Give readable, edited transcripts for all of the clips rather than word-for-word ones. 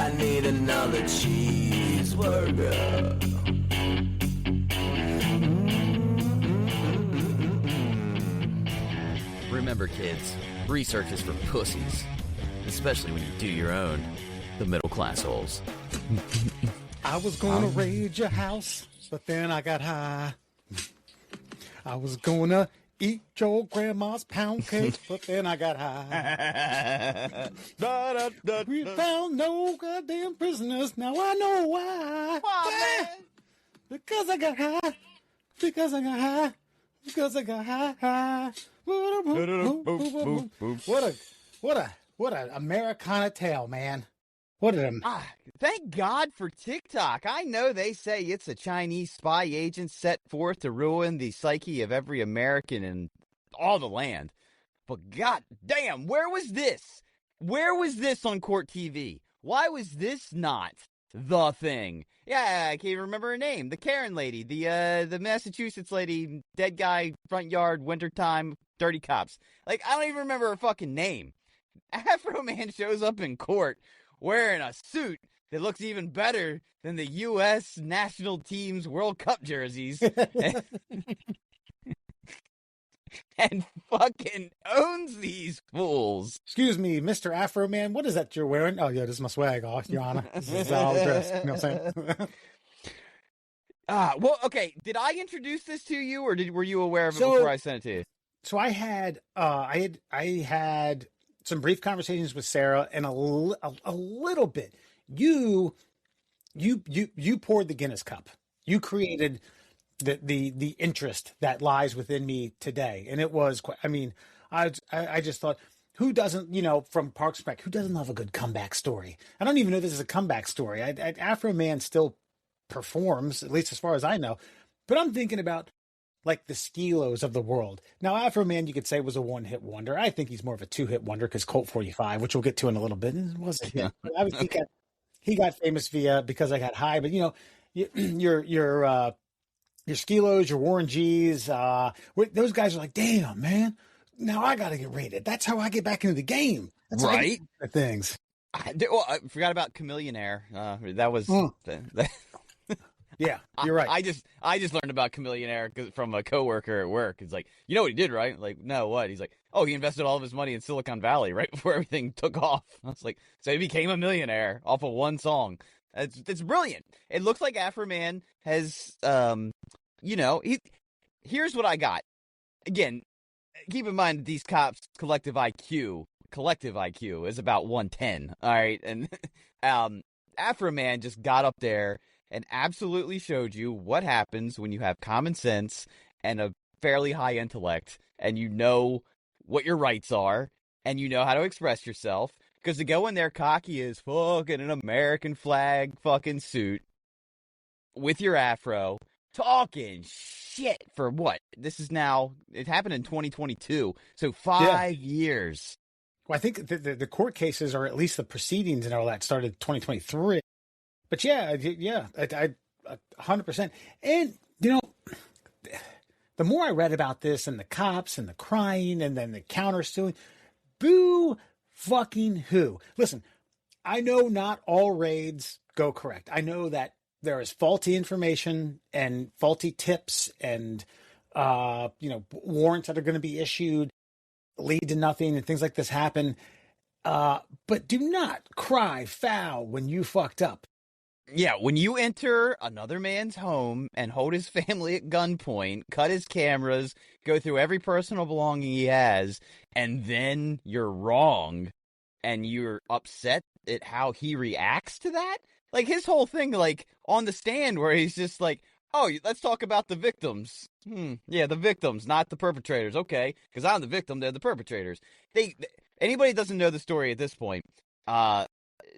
I need another cheeseburger. Remember, kids, research is for pussies, especially when you do your own. The middle class holes. I was gonna raid your house, but then I got high. I was gonna eat your grandma's pound cake, but then I got high. We found no goddamn prisoners. Now I know why. Why, man? Because I got high. Because I got high. Because I got high. What a Americana tale, man. What a Thank God for TikTok. I know they say it's a Chinese spy agent set forth to ruin the psyche of every American in all the land. But god damn, where was this? Where was this on court TV? Why was this not the thing? Yeah, I can't even remember her name. The Karen lady, the Massachusetts lady, dead guy, front yard, wintertime, dirty cops. Like, I don't even remember her fucking name. Afroman shows up in court wearing a suit that looks even better than the U.S. national team's World Cup jerseys. And fucking owns these fools. Excuse me, Mr. Afroman, what is that you're wearing? Oh, yeah, this is my swag, Your Honor. This is how I dress. You know what I'm saying? Well, okay. Did I introduce this to you, or were you aware of it before I sent it to you? So I had some brief conversations with Sarah, and a little bit. You poured the Guinness Cup. You created the interest that lies within me today, and it was. I mean, I just thought, who doesn't, from Parks and Rec, who doesn't love a good comeback story? I don't even know this is a comeback story. Afroman still performs, at least as far as I know, but I'm thinking about like the Skilos of the world. Now, Afroman, you could say, was a one-hit wonder. I think he's more of a two-hit wonder because Colt 45, which we'll get to in a little bit, was a hit. Okay. He got famous via Because I Got High, but your Skilos, your Warren G's, those guys are like, damn, man, now I got to get rated. That's how I get back into the game. That's right. Things. I forgot about Chameleonaire. That was. Yeah, you're right. I just learned about Chameleonaire from a coworker at work. It's like, you know what he did, right? Like, no, what? He's like, oh, he invested all of his money in Silicon Valley right before everything took off. I was like, so he became a millionaire off of one song. It's brilliant. It looks like Afroman has, here's what I got. Again, keep in mind that these cops' collective IQ is about 110. All right, and Afroman just got up there and absolutely showed you what happens when you have common sense and a fairly high intellect, and you know what your rights are, and you know how to express yourself. Because to go in there cocky as fucking an American flag fucking suit with your afro, talking shit for what? It happened in 2022, so 5 years. Well, I think the court cases, or at least the proceedings and all that, started 2023. But I 100%. And, the more I read about this and the cops and the crying and then the counter suing, boo fucking who. Listen, I know not all raids go correct. I know that there is faulty information and faulty tips and, warrants that are going to be issued lead to nothing and things like this happen. But do not cry foul when you fucked up. Yeah, when you enter another man's home and hold his family at gunpoint, cut his cameras, go through every personal belonging he has, and then you're wrong, and you're upset at how he reacts to that? Like, his whole thing, like, on the stand where he's just like, oh, let's talk about the victims. Yeah, the victims, not the perpetrators. Okay, because I'm the victim, they're the perpetrators. Anybody doesn't know the story at this point,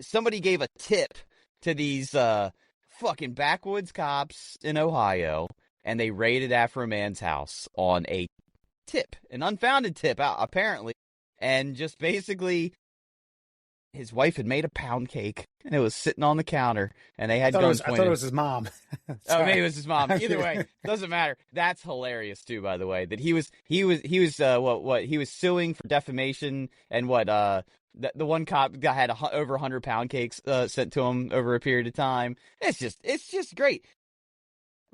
somebody gave a tip to these fucking backwoods cops in Ohio, and they raided Afroman's house on a tip, an unfounded tip, apparently, and just basically his wife had made a pound cake, and it was sitting on the counter, and they had guns I pointed. thought it was his mom. Oh, Sorry. maybe it was his mom. Either way, doesn't matter. That's hilarious too, by the way. That he was he was suing for defamation, and the one cop had over 100 pound cakes sent to him over a period of time. It's just great.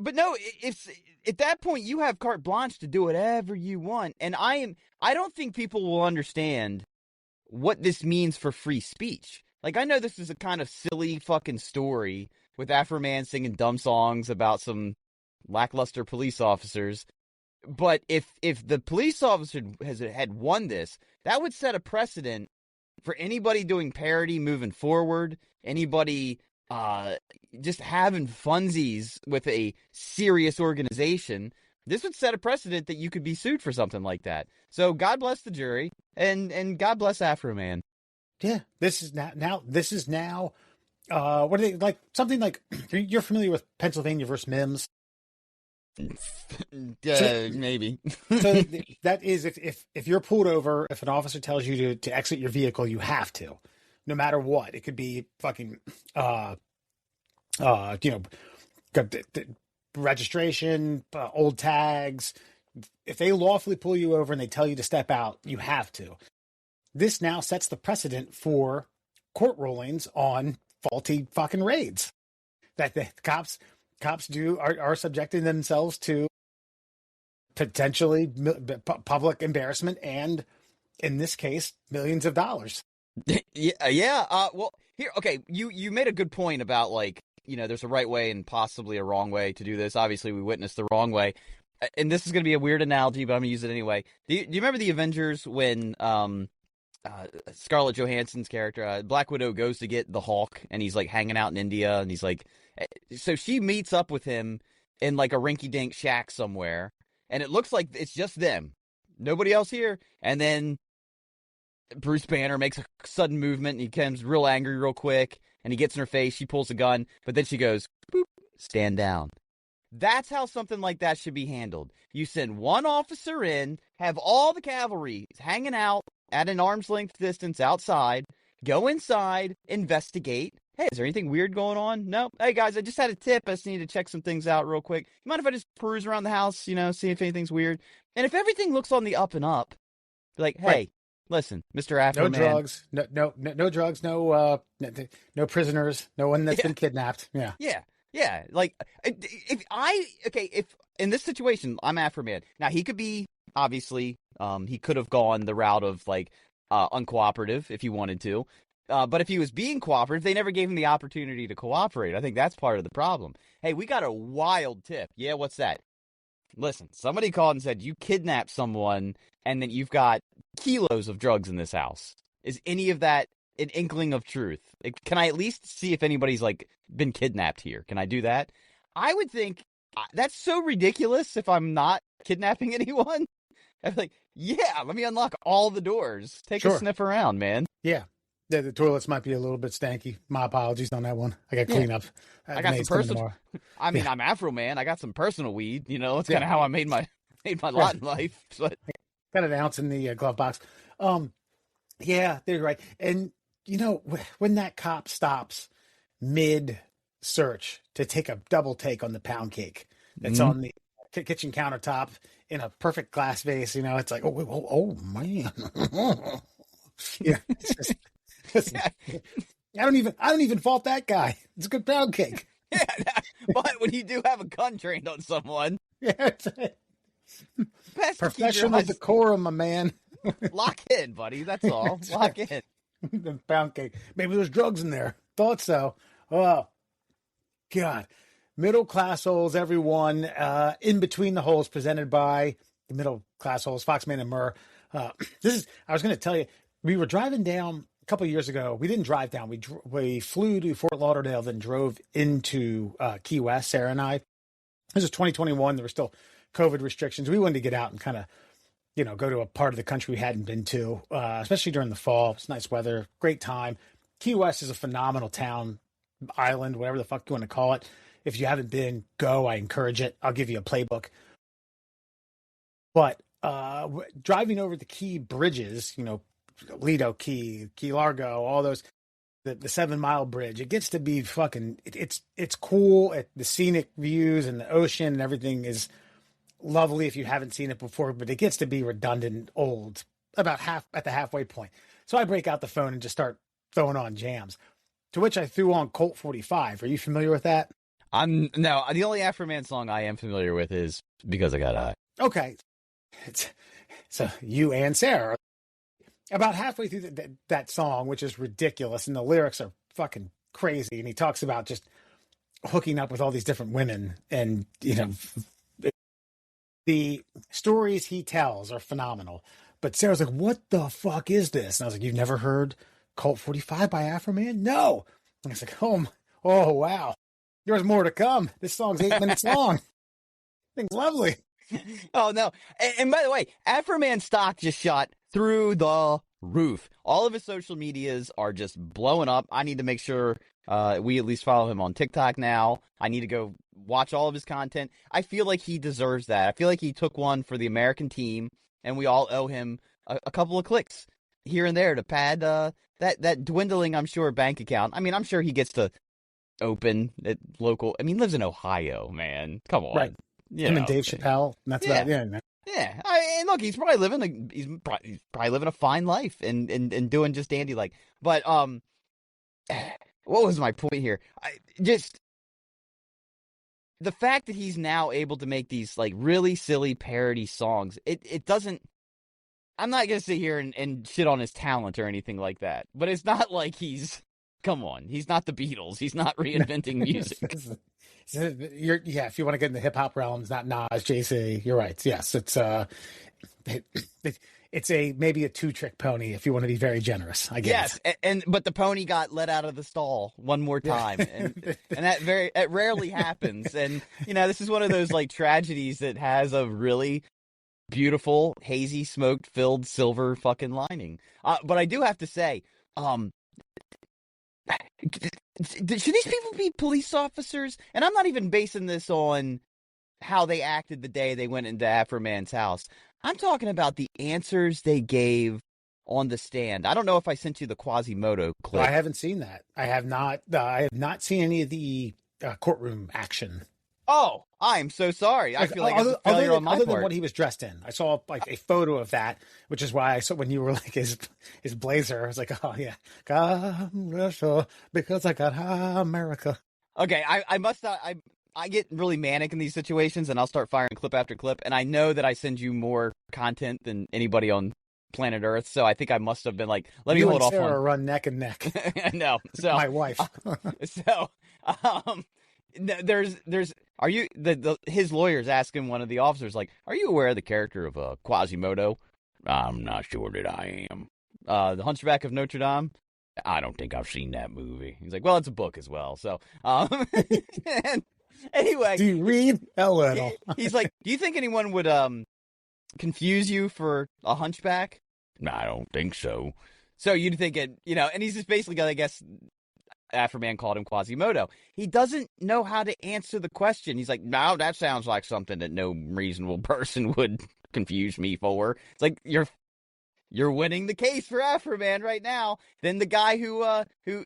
But no, it's at that point you have carte blanche to do whatever you want, and I don't think people will understand what this means for free speech. Like, I know this is a kind of silly fucking story with Afroman singing dumb songs about some lackluster police officers, but if the police officer had won this, that would set a precedent for anybody doing parody moving forward, anybody just having funsies with a serious organization. This would set a precedent that you could be sued for something like that. So God bless the jury, and God bless Afroman. Yeah, this is now. What are they like? Something like, you're familiar with Pennsylvania versus Mims? Maybe. So that is, if you're pulled over, if an officer tells you to exit your vehicle, you have to, no matter what. It could be fucking registration, old tags. If they lawfully pull you over and they tell you to step out, you have to. This now sets the precedent for court rulings on faulty fucking raids that the cops are subjecting themselves to potentially public embarrassment, and in this case, millions of dollars. Yeah. Well, here, okay. You made a good point about, like, there's a right way and possibly a wrong way to do this. Obviously, we witnessed the wrong way, and this is going to be a weird analogy, but I'm gonna use it anyway. Do you remember the Avengers when Scarlett Johansson's character, Black Widow, goes to get the Hulk, and he's like hanging out in India, and he's like, so she meets up with him in like a rinky-dink shack somewhere, and it looks like it's just them, nobody else here, and then Bruce Banner makes a sudden movement, and he becomes real angry real quick, and he gets in her face, she pulls a gun, but then she goes, boop, stand down. That's how something like that should be handled. You send one officer in, have all the cavalry hanging out at an arm's length distance outside, go inside, investigate. Hey, is there anything weird going on? No. Hey, guys, I just had a tip. I just need to check some things out real quick. You mind if I just peruse around the house, see if anything's weird? And if everything looks on the up and up, be like, hey, right. Listen, Mr. Afroman. No drugs, no drugs, no prisoners, no one that's been kidnapped. Yeah. Yeah. Like, if in this situation, I'm Afroman. Now, he could be, obviously, he could have gone the route of, like, uncooperative if he wanted to. But if he was being cooperative, they never gave him the opportunity to cooperate. I think that's part of the problem. Hey, we got a wild tip. Yeah, what's that? Listen, somebody called and said you kidnapped someone and then you've got kilos of drugs in this house. Is any of that an inkling of truth? Can I at least see if anybody's, like, been kidnapped here? Can I do that? I would think that's so ridiculous if I'm not kidnapping anyone. I'm like, yeah, let me unlock all the doors. Take a sniff around, man. Yeah. The toilets might be a little bit stanky. My apologies on that one. I got clean up. I got some personal. I mean, I'm Afroman. I got some personal weed. That's kind of how I made my lot in life. But got an ounce in the glove box. Yeah, they're right. And when that cop stops mid search to take a double take on the pound cake that's on the kitchen countertop in a perfect glass vase, it's like, oh man. Yeah. I don't even fault that guy. It's a good pound cake. Yeah, but when you do have a gun trained on someone, professional decorum, my man. Lock in, buddy. That's all. Lock in. The pound cake. Maybe there's drugs in there. Thought so. Oh, God. Middle class holes, everyone. In between the holes, presented by the middle class holes, Foxman and Murr. I was going to tell you, we were driving down a couple of years ago. We didn't drive down. We flew to Fort Lauderdale, then drove into Key West, Sarah and I. This is 2021. There were still COVID restrictions. We wanted to get out and kind of, go to a part of the country we hadn't been to, especially during the fall. It's nice weather, great time. Key West is a phenomenal town, island, whatever the fuck you want to call it. If you haven't been, go. I encourage it. I'll give you a playbook. But driving over the Key bridges, Lido Key, Key Largo, all those, the 7 Mile Bridge. It gets to be fucking. It's cool. The scenic views and the ocean and everything is lovely if you haven't seen it before, but it gets to be redundant, old, about at the halfway point. So I break out the phone and just start throwing on jams. To which I threw on Colt 45. Are you familiar with that? No. The only Afroman song I am familiar with is Because I Got High. Okay, so you and Sarah, about halfway through that song, which is ridiculous, and the lyrics are fucking crazy, and he talks about just hooking up with all these different women, and the stories he tells are phenomenal. But Sarah's like, what the fuck is this? And I was like, you've never heard Colt 45 by Afroman? No. And I was like, oh, wow. There's more to come. This song's 8 minutes long. Thing's lovely. Oh, no. And by the way, Afroman stock just shot through the roof. All of his social medias are just blowing up. I need to make sure we at least follow him on TikTok now. I need to go watch all of his content. I feel like he deserves that. I feel like he took one for the American team, and we all owe him a couple of clicks here and there to pad that dwindling, I'm sure, bank account. I mean, I'm sure he gets to open at local. I mean, he lives in Ohio, man. Come on. Right. Him and Dave Chappelle. And that's about it. Yeah. And look, he's probably living a fine life and doing just dandy like. But what was my point here? Just the fact that he's now able to make these like really silly parody songs. It doesn't. I'm not gonna sit here and shit on his talent or anything like that. But it's not like he's. Come on, he's not the Beatles. He's not reinventing music. If you want to get in the hip hop realm, it's not Nas, Jay-Z. You're right. Yes, it's maybe a 2-trick pony if you want to be very generous. I guess. Yes, but the pony got let out of the stall one more time, and that rarely happens. And this is one of those like tragedies that has a really beautiful, hazy, smoke-filled silver fucking lining. But I do have to say, should these people be police officers? And I'm not even basing this on how they acted the day they went into Afroman's house. I'm talking about the answers they gave on the stand. I don't know if I sent you the Quasimodo clip. I haven't seen that. I have not seen any of the courtroom action. Oh, I'm so sorry. I feel like it's a failure on my part. Other than what he was dressed in. I saw like a photo of that, which is why I saw when you were like his blazer. I was like, oh yeah, God, Russia, because I got America. Okay, I get really manic in these situations, and I'll start firing clip after clip. And I know that I send you more content than anybody on planet Earth, so I think I must have been like, let me hold off. Sarah run neck and neck. No, so my wife. There's are you his lawyers asking one of the officers like, are you aware of the character of Quasimodo? I'm not sure that I am. The Hunchback of Notre Dame? I don't think I've seen that movie. He's like, well, it's a book as well. So and anyway, do you read? Hello. He's like, do you think anyone would confuse you for a hunchback? I don't think so. So you'd think it, and he's just basically got, I guess, Afroman called him Quasimodo. He doesn't know how to answer the question. He's like, no, that sounds like something that no reasonable person would confuse me for. It's like, you're winning the case for Afroman right now. Then the guy who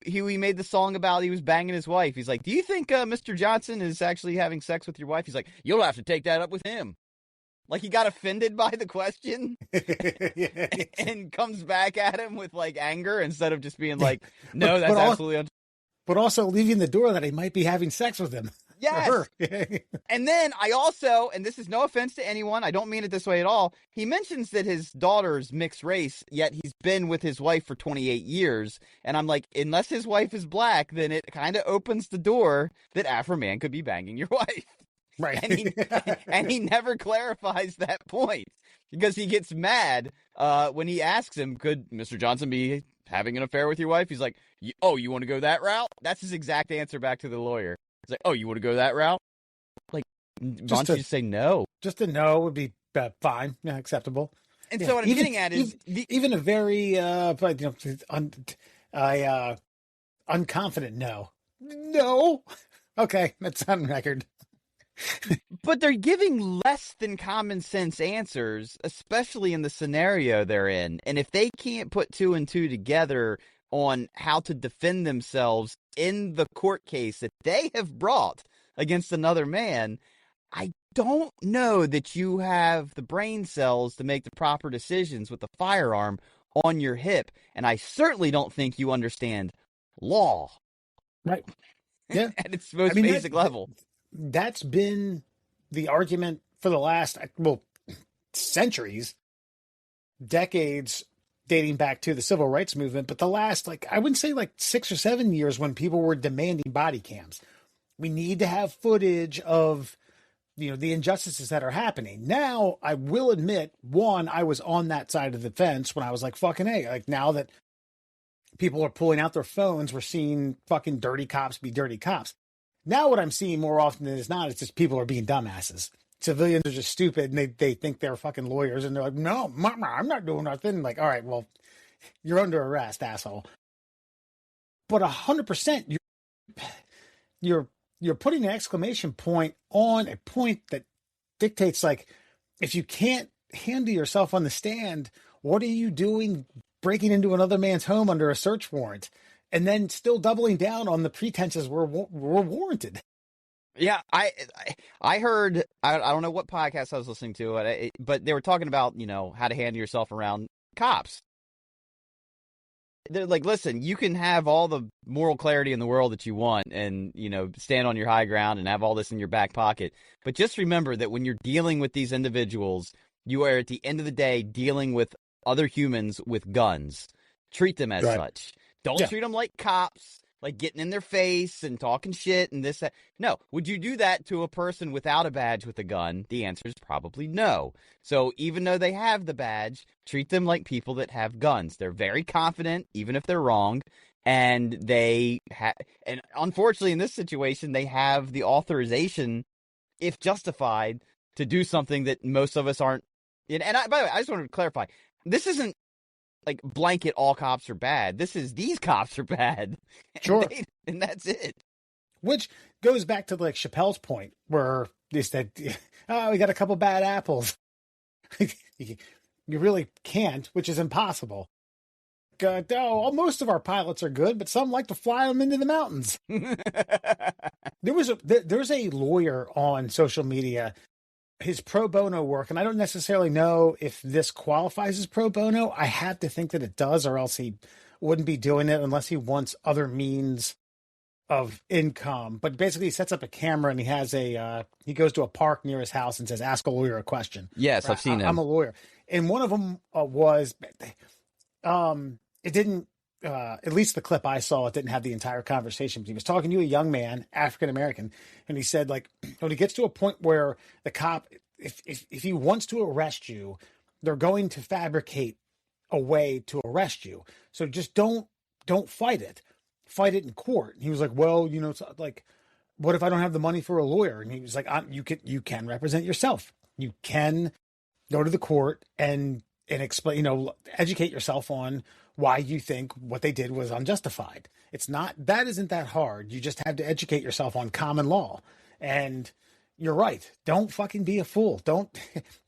he made the song about, he was banging his wife. He's like, do you think Mr. Johnson is actually having sex with your wife? He's like, you'll have to take that up with him. Like, he got offended by the question and comes back at him with like anger instead of just being like, no, that's absolutely but also leaving the door that he might be having sex with him. Yes. And then I also, and this is no offense to anyone, I don't mean it this way at all, he mentions that his daughter's mixed race, yet he's been with his wife for 28 years. And I'm like, unless his wife is black, then it kind of opens the door that Afroman could be banging your wife. Right. And he never clarifies that point because he gets mad when he asks him, could Mr. Johnson be having an affair with your wife? He's like, oh, you want to go that route? That's his exact answer back to the lawyer. He's like, oh, you want to go that route? Like, why don't you just say no? Just a no would be fine. Yeah, acceptable. And so what I'm getting at is... even a very unconfident no. No? Okay, that's on record. But they're giving less than common sense answers, especially in the scenario they're in. And if they can't put two and two together on how to defend themselves in the court case that they have brought against another man, I don't know that you have the brain cells to make the proper decisions with a firearm on your hip. And I certainly don't think you understand law. Right. Yeah. At its most basic level. That's been the argument for the last, well, centuries, decades, dating back to the civil rights movement. But the last, like, I wouldn't say like 6 or 7 years when people were demanding body cams. We need to have footage of, the injustices that are happening. Now, I will admit, one, I was on that side of the fence when I was like, fucking A, like now that people are pulling out their phones, we're seeing fucking dirty cops be dirty cops. Now what I'm seeing more often than it's not, it's just people are being dumbasses. Civilians are just stupid and they think they're fucking lawyers and they're like, no, mama, I'm not doing nothing. Like, all right, well, you're under arrest, asshole. But 100%, you're putting an exclamation point on a point that dictates, like, if you can't handle yourself on the stand, what are you doing breaking into another man's home under a search warrant? And then still doubling down on the pretenses were warranted. Yeah, I heard, I don't know what podcast I was listening to, but they were talking about, how to handle yourself around cops. They're like, listen, you can have all the moral clarity in the world that you want and, stand on your high ground and have all this in your back pocket. But just remember that when you're dealing with these individuals, you are at the end of the day dealing with other humans with guns. Treat them as such. Don't treat them like cops, like getting in their face and talking shit and this, that. No. Would you do that to a person without a badge with a gun? The answer is probably no. So even though they have the badge, treat them like people that have guns. They're very confident, even if they're wrong. And and unfortunately in this situation, they have the authorization, if justified, to do something that most of us aren't. By the way, I just want to clarify. This isn't like blanket all cops are bad. This is these cops are bad. Sure. And that's it. Which goes back to like Chappelle's point where they said, we got a couple bad apples. You really can't, which is impossible. Most of our pilots are good, but some like to fly them into the mountains. There's a lawyer on social media, his pro bono work, and I don't necessarily know if this qualifies as pro bono. I have to think that it does, or else he wouldn't be doing it unless he wants other means of income. But basically, he sets up a camera and he has he goes to a park near his house and says, "Ask a lawyer a question." Yes, I've seen him. I'm a lawyer, and one of them was, it didn't. At least the clip I saw, it didn't have the entire conversation. But he was talking to a young man, African American, and he said, like, when he gets to a point where the cop, if he wants to arrest you, they're going to fabricate a way to arrest you. So just don't fight it. Fight it in court. And he was like, well, it's like, what if I don't have the money for a lawyer? And he was like, you can represent yourself. You can go to the court and explain, educate yourself on why you think what they did was unjustified. That isn't that hard. You just have to educate yourself on common law. And you're right. Don't fucking be a fool. Don't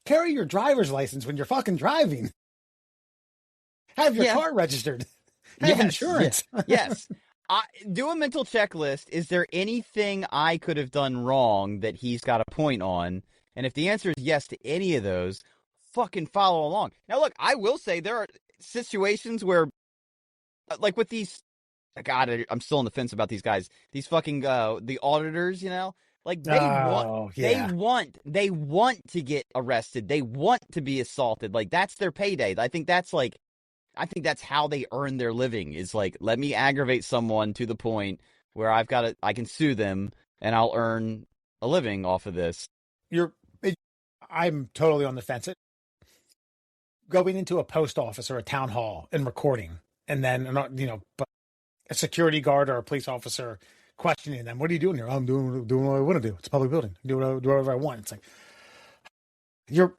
carry your driver's license when you're fucking driving. Have your car registered. Have insurance. Yes. Do a mental checklist. Is there anything I could have done wrong that he's got a point on? And if the answer is yes to any of those, fucking follow along. Now, look, I will say there are situations where, like with these, God, I'm still on the fence about these guys. These fucking the auditors, like they want to get arrested. They want to be assaulted. Like that's their payday. I think that's how they earn their living. Is like, let me aggravate someone to the point where I can sue them and I'll earn a living off of this. I'm totally on the fence. Going into a post office or a town hall and recording, and then, but a security guard or a police officer questioning them, what are you doing here? I'm doing what I want to do. It's a public building. Do whatever I want. It's like, you're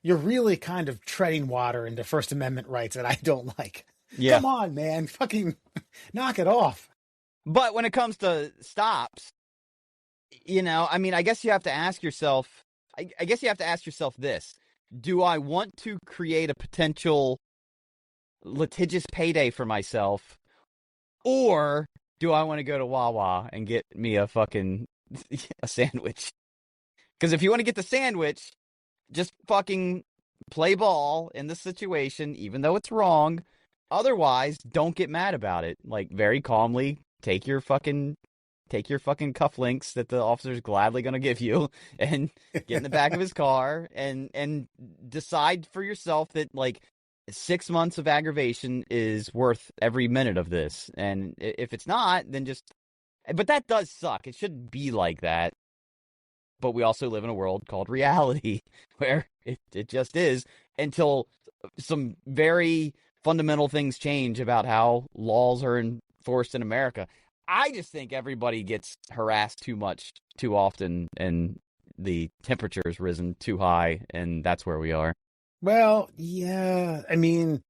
really kind of treading water into First Amendment rights that I don't like. Yeah. Come on, man. Fucking knock it off. But when it comes to stops, I mean, I guess you have to ask yourself, I guess you have to ask yourself this. Do I want to create a potential litigious payday for myself, or do I want to go to Wawa and get me a fucking a sandwich? Because if you want to get the sandwich, just fucking play ball in the situation, even though it's wrong. Otherwise, don't get mad about it. Like, very calmly take your fucking cufflinks that the officer's gladly going to give you and get in the back of his car and decide for yourself that, like, 6 months of aggravation is worth every minute of this. And if it's not, then but that does suck. It shouldn't be like that. But we also live in a world called reality where it just is, until some very fundamental things change about how laws are enforced in America. I just think everybody gets harassed too much, too often, and the temperature has risen too high, and that's where we are. Well, yeah. I mean,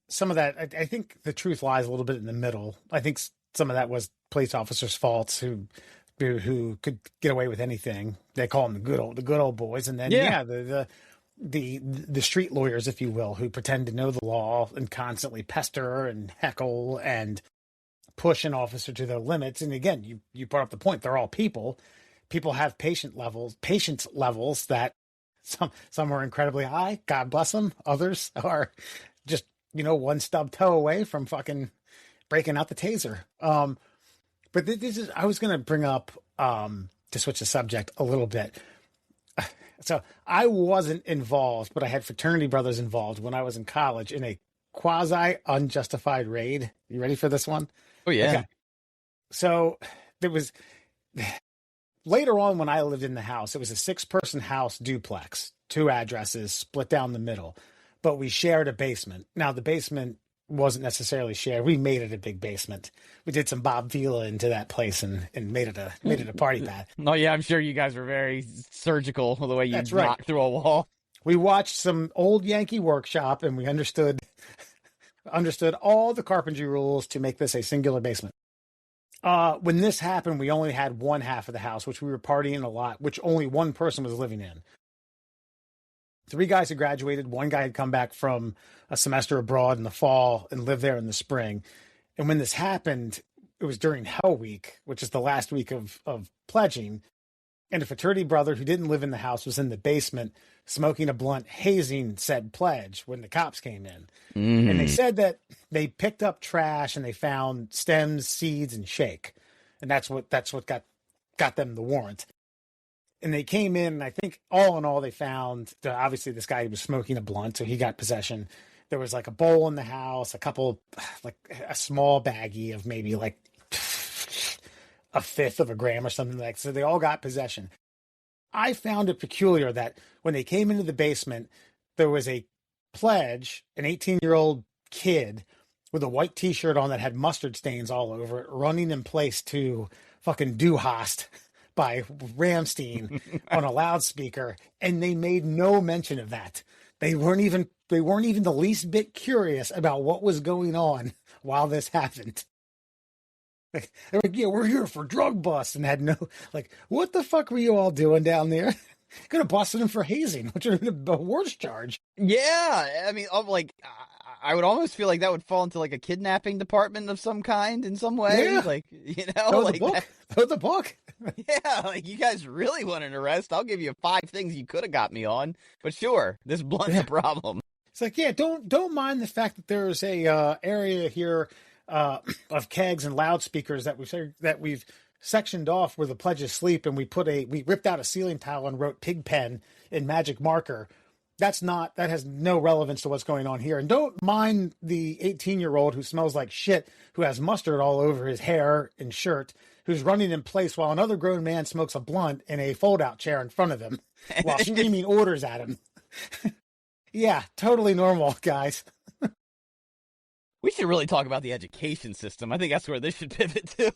some of that, I think the truth lies a little bit in the middle. I think some of that was police officers' faults who could get away with anything. They call them the good old boys. And then, the street lawyers, if you will, who pretend to know the law and constantly pester and heckle and push an officer to their limits. And again, you brought up the point. They're all people. People have patience levels that some are incredibly high. God bless them. Others are just, one stub toe away from fucking breaking out the taser. But this is, I was going to bring up, to switch the subject a little bit. So I wasn't involved, but I had fraternity brothers involved when I was in college in a quasi unjustified raid. You ready for this one? Oh, yeah. Okay. So there was, later on when I lived in the house, it was a 6-person house duplex, 2 addresses split down the middle, but we shared a basement. Now the basement wasn't necessarily shared. We made it a big basement. We did some Bob Vila into that place and made it a party pad. Oh yeah, I'm sure you guys were very surgical the way you That's right. knocked through a wall. We watched some old Yankee Workshop and we understood all the carpentry rules to make this a singular basement. When this happened, we only had one half of the house, which we were partying a lot, which only one person was living in. 3 guys had graduated. 1 guy had come back from a semester abroad in the fall and lived there in the spring. And when this happened, it was during Hell Week, which is the last week of pledging. And a fraternity brother who didn't live in the house was in the basement smoking a blunt, hazing said pledge when the cops came in. And they said that they picked up trash and they found stems, seeds, and shake. And that's what got them the warrant. And they came in, and I think all in all, they found, obviously this guy was smoking a blunt, so he got possession. There was like a bowl in the house, like a small baggie of maybe like 1/5 of a gram or something like that. So they all got possession. I found it peculiar that when they came into the basement, there was a pledge, an 18-year-old kid with a white T-shirt on that had mustard stains all over it, running in place to fucking Du Hast by Rammstein on a loudspeaker, and they made no mention of that. They weren't even the least bit curious about what was going on while this happened. They were like, yeah, we're here for drug busts, and had no, like, what the fuck were you all doing down there? Could have busted him for hazing, which would have been a worse charge. Yeah, I mean, I would almost feel like that would fall into like a kidnapping department of some kind in some way. Yeah. Like, Throw the book. Yeah, like, you guys really want an arrest? I'll give you 5 things you could have got me on. But sure, this blunt's a problem. It's like, yeah, don't mind the fact that there's a area here of kegs and loudspeakers that we've sectioned off where the pledges sleep, and we ripped out a ceiling tile and wrote Pigpen in magic marker. That has no relevance to what's going on here. And don't mind the 18-year-old who smells like shit, who has mustard all over his hair and shirt, who's running in place while another grown man smokes a blunt in a fold-out chair in front of him while screaming orders at him. Yeah, totally normal, guys. We should really talk about the education system. I think that's where this should pivot to.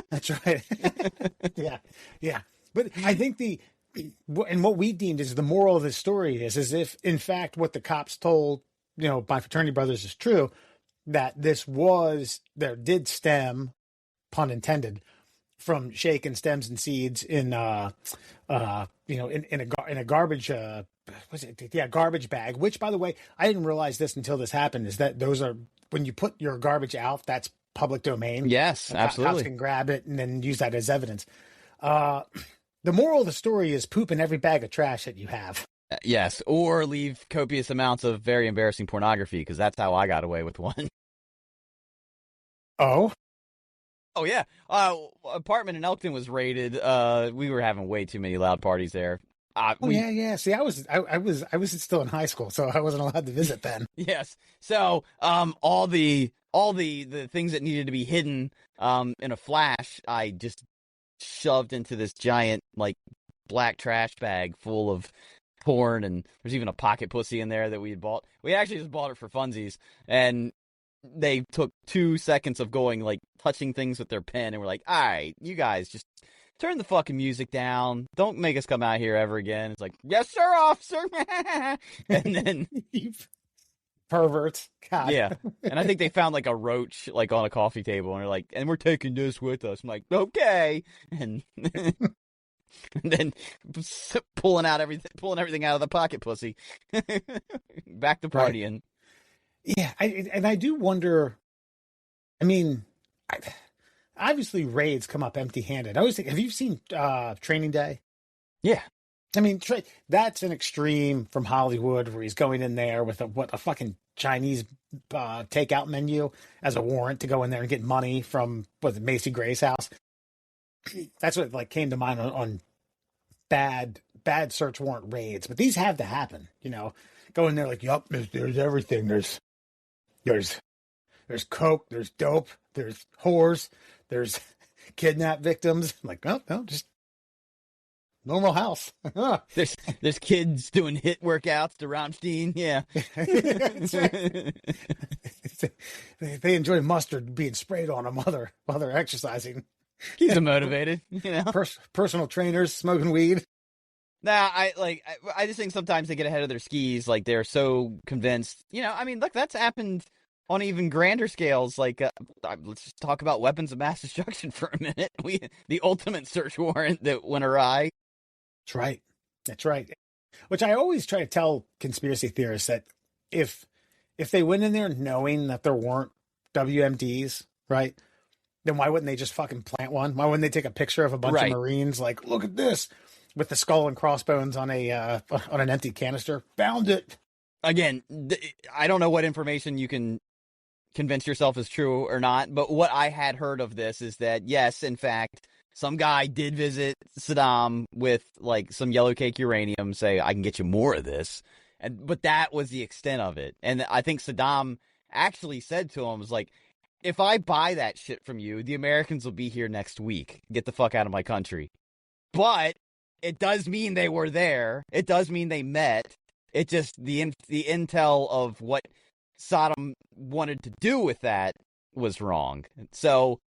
That's right. Yeah. But I think and what we deemed is the moral of this story is if, in fact, what the cops told, my fraternity brothers is true, that did stem, pun intended, from shaking stems and seeds in in a garbage garbage bag. Which, by the way, I didn't realize this until this happened. Is that those are when you put your garbage out, that's public domain. Yes, absolutely. Cops can grab it and then use that as evidence. The moral of the story is poop in every bag of trash that you have. Yes, or leave copious amounts of very embarrassing pornography, because that's how I got away with one. Oh? Oh, yeah. Apartment in Elkton was raided. We were having way too many loud parties there. Yeah. See, I was still in high school, so I wasn't allowed to visit then. Yes. So, all the things that needed to be hidden, in a flash, I just shoved into this giant, like, black trash bag full of porn, and there's even a pocket pussy in there that we had bought. We actually just bought it for funsies, and they took 2 seconds of going, like, touching things with their pen, and we're like, all right, you guys just turn the fucking music down. Don't make us come out here ever again. It's like, yes, sir, officer. And then perverts. God. Yeah. And I think they found like a roach like on a coffee table, and they're like, and we're taking this with us. I'm like, okay. And, and then pulling everything out of the pocket pussy. Back to partying. Right. Yeah. I do wonder, I mean, obviously raids come up empty-handed. I always think, have you seen Training Day? Yeah. I mean, that's an extreme from Hollywood where he's going in there with a fucking Chinese takeout menu as a warrant to go in there and get money from Macy Gray's house. That's what like came to mind on bad search warrant raids. But these have to happen, you know. Go in there like, yup, there's everything. There's coke, there's dope, there's whores, there's kidnap victims. I'm like, no, just normal house. There's kids doing hit workouts to Rammstein. Yeah. That's right. They enjoy mustard being sprayed on them while they're exercising. Keeps them motivated, you know. Personal trainers smoking weed. Nah, I just think sometimes they get ahead of their skis. Like they're so convinced, you know. I mean, look, that's happened on even grander scales. Like, let's just talk about weapons of mass destruction for a minute. The ultimate search warrant that went awry. That's right. Which I always try to tell conspiracy theorists that if they went in there knowing that there weren't WMDs, right, then why wouldn't they just fucking plant one? Why wouldn't they take a picture of a bunch of Marines like, look at this, with the skull and crossbones on an empty canister? Found it. Again, I don't know what information you can convince yourself is true or not, but what I had heard of this is that, yes, in fact, some guy did visit Saddam with like some yellow cake uranium, say, I can get you more of this. But that was the extent of it. And I think Saddam actually said to him, was like, if I buy that shit from you, the Americans will be here next week. Get the fuck out of my country. But it does mean they were there. It does mean they met. It just, the intel of what Saddam wanted to do with that was wrong. So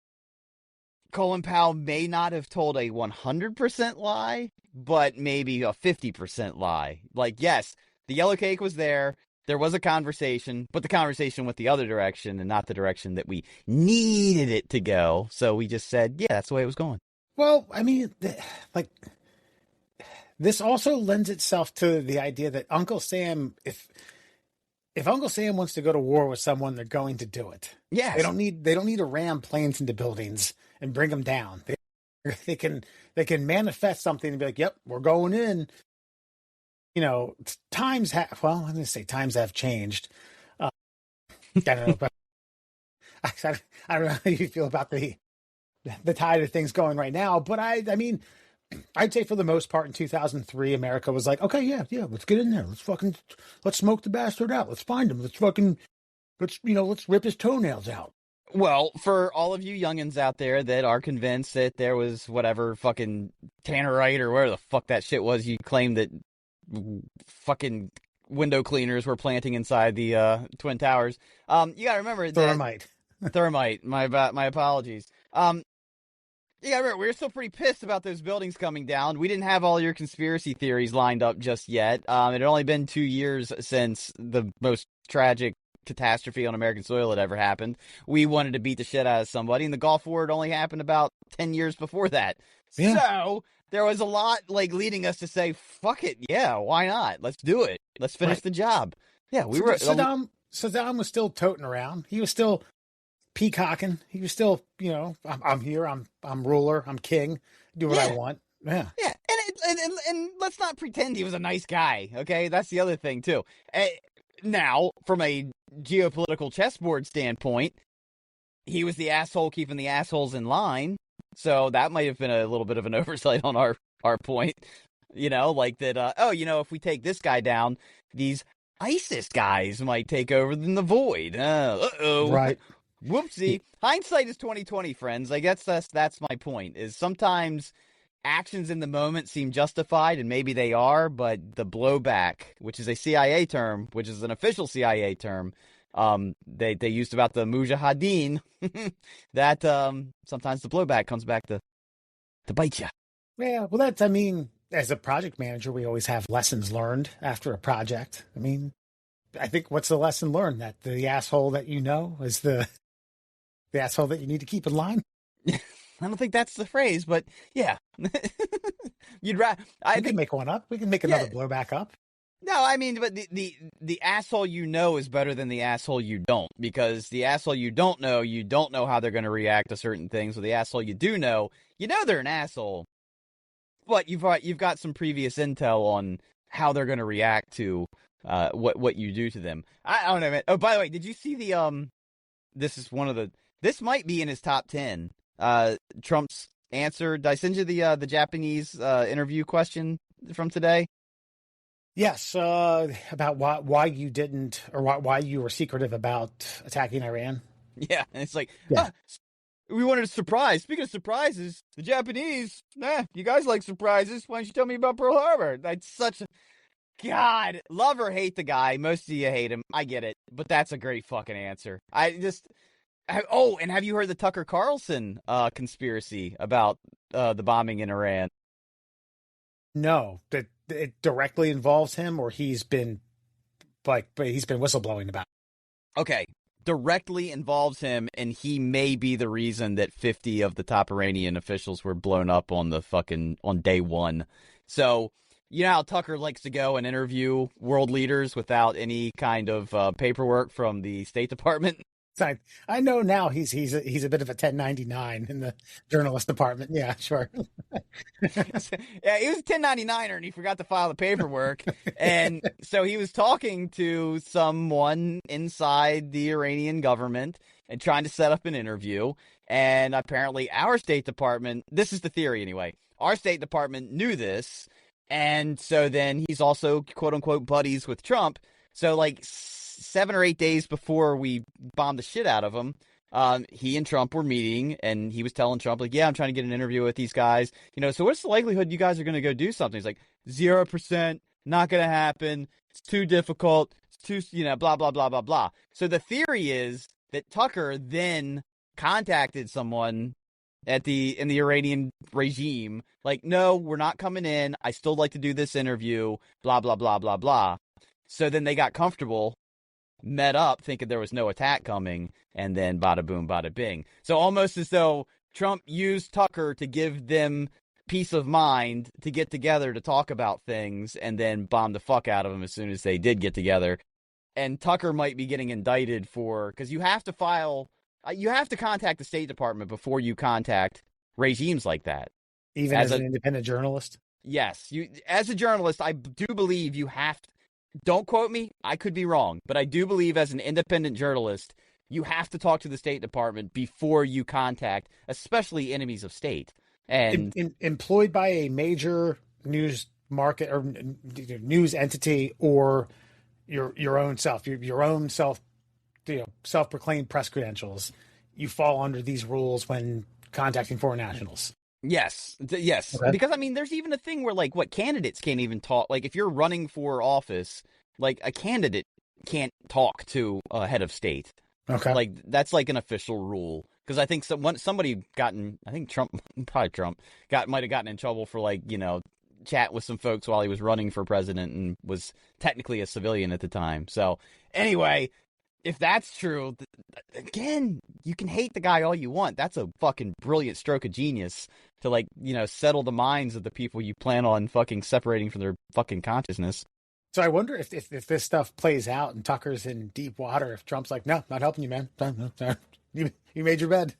Colin Powell may not have told a 100% lie, but maybe a 50% lie. Like, yes, the yellow cake was there. There was a conversation, but the conversation went the other direction and not the direction that we needed it to go. So we just said, yeah, that's the way it was going. Well, I mean, like, this also lends itself to the idea that Uncle Sam, if Uncle Sam wants to go to war with someone, they're going to do it. Yes. They don't need to ram planes into buildings and bring them down. They can manifest something and be like, yep, we're going in. You know, times have changed. I don't know, but I don't know how you feel about the tide of things going right now. But I mean, I'd say for the most part in 2003, America was like, okay, yeah, let's get in there. Let's smoke the bastard out. Let's find him. Let's rip his toenails out. Well, for all of you youngins out there that are convinced that there was whatever fucking tannerite or where the fuck that shit was, you claim that fucking window cleaners were planting inside the Twin Towers. You gotta remember Thermite. Thermite. My apologies. You gotta remember, we were still pretty pissed about those buildings coming down. We didn't have all your conspiracy theories lined up just yet. It had only been 2 years since the most tragic catastrophe on American soil had ever happened. We wanted to beat the shit out of somebody, and the Gulf War had only happened about 10 years before that. Yeah. So there was a lot like leading us to say, fuck it, yeah, why not? Let's do it. Let's finish the job. Yeah, we were... Saddam was still toting around. He was still peacocking. He was still, I'm here, I'm ruler, I'm king, do what I want. Yeah. Yeah, and let's not pretend he was a nice guy, okay? That's the other thing, too. Now, from a geopolitical chessboard standpoint, he was the asshole keeping the assholes in line, so that might have been a little bit of an oversight on our point, like that, if we take this guy down, these ISIS guys might take over in the void. Uh-oh. Right. Whoopsie. Hindsight is 20/20, friends. I guess that's my point, is sometimes actions in the moment seem justified, and maybe they are, but the blowback, which is a CIA term, which is an official CIA term, they used about the Mujahideen, that sometimes the blowback comes back to bite you. Yeah, well, as a project manager, we always have lessons learned after a project. I think what's the lesson learned? That the asshole that is the asshole that you need to keep in line? I don't think that's the phrase, but yeah. You'd rather... We can make one up. We can make another blowback up. No, I mean, but the asshole is better than the asshole you don't, because the asshole you don't know how they're going to react to certain things. So the asshole you do know they're an asshole, but you've got some previous intel on how they're going to react to what you do to them. I don't know, man. Oh, by the way, did you see this might be in his top 10. Trump's answer. Did I send you the Japanese interview question from today? Yes, about why you didn't, or why you were secretive about attacking Iran. Yeah, and it's like, we wanted a surprise. Speaking of surprises, the Japanese, you guys like surprises. Why don't you tell me about Pearl Harbor? That's such a... God, love or hate the guy. Most of you hate him. I get it, but that's a great fucking answer. And have you heard the Tucker Carlson conspiracy about the bombing in Iran? No, that it directly involves him, or he's been whistleblowing about it. Okay, directly involves him, and he may be the reason that 50 of the top Iranian officials were blown up on day one. So, you know how Tucker likes to go and interview world leaders without any kind of paperwork from the State Department? I know now he's a bit of a 1099 in the journalist department. Yeah, sure. Yeah, he was a 1099er and he forgot to file the paperwork. And so he was talking to someone inside the Iranian government and trying to set up an interview. And apparently our State Department, this is the theory anyway, our State Department knew this. And so then he's also, quote unquote, buddies with Trump. So like 7 or 8 days before we bombed the shit out of him, he and Trump were meeting, and he was telling Trump, like, yeah, I'm trying to get an interview with these guys. So what's the likelihood you guys are going to go do something? He's like, 0%, not going to happen. It's too difficult. It's too, blah, blah, blah, blah, blah. So the theory is that Tucker then contacted someone in the Iranian regime, like, no, we're not coming in. I still like to do this interview, blah, blah, blah, blah, blah. So then they got comfortable, met up thinking there was no attack coming, and then bada boom, bada bing. So almost as though Trump used Tucker to give them peace of mind to get together to talk about things, and then bomb the fuck out of them as soon as they did get together. And Tucker might be getting indicted because you have to contact the State Department before you contact regimes like that. Even as an independent journalist? Yes. As a journalist, I do believe you have to. Don't quote me. I could be wrong, but I do believe as an independent journalist, you have to talk to the State Department before you contact, especially enemies of state. And employed by a major news market or news entity, or your own self-proclaimed press credentials, you fall under these rules when contacting foreign nationals. Yes. Okay. Because, there's even a thing where, candidates can't even talk. Like, if you're running for office, a candidate can't talk to a head of state. Okay. That's an official rule. Because I think somebody Trump might have gotten in trouble for, chat with some folks while he was running for president and was technically a civilian at the time. So, anyway, if that's true, again, you can hate the guy all you want. That's a fucking brilliant stroke of genius to, like, settle the minds of the people you plan on fucking separating from their fucking consciousness. So I wonder if this stuff plays out and Tucker's in deep water, if Trump's like, no, not helping you, man. You made your bed.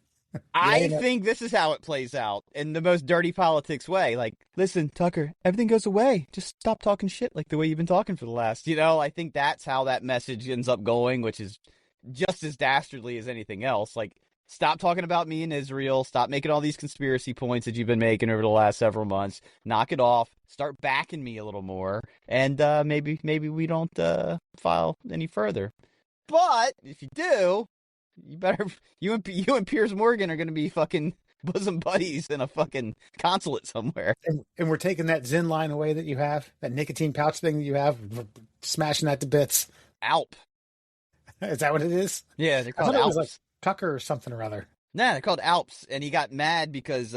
I think this is how it plays out in the most dirty politics way. Like, listen, Tucker, everything goes away. Just stop talking shit like the way you've been talking for the last. I think that's how that message ends up going, which is just as dastardly as anything else. Like, stop talking about me and Israel. Stop making all these conspiracy points that you've been making over the last several months. Knock it off. Start backing me a little more. And maybe we don't file any further. But if you do, you better, you and Piers Morgan are going to be fucking bosom buddies in a fucking consulate somewhere. And we're taking that Zyn line away that you have, that nicotine pouch thing that you have, smashing that to bits. Alp. Is that what it is? Yeah, they're I called thought it Alps. was like Tucker or something or other. Nah, they're called Alps, and he got mad because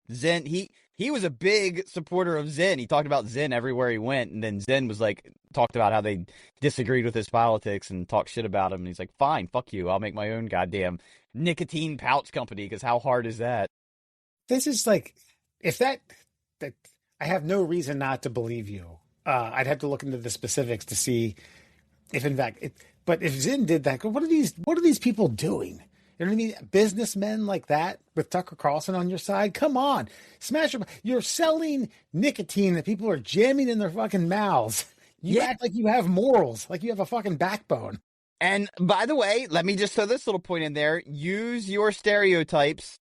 Zen, he was a big supporter of Zen. He talked about Zen everywhere he went, and then Zen was like, talked about how they disagreed with his politics and talked shit about him, and he's like, fine, fuck you, I'll make my own goddamn nicotine pouch company, because how hard is that? This is like, if that I have no reason not to believe you. I'd have to look into the specifics to see if in fact, but if Zinn did that, what are these people doing? You know what I mean? Businessmen like that with Tucker Carlson on your side? Come on. Smash them. You're selling nicotine that people are jamming in their fucking mouths. You act like you have morals, like you have a fucking backbone. And by the way, let me just throw this little point in there. Use your stereotypes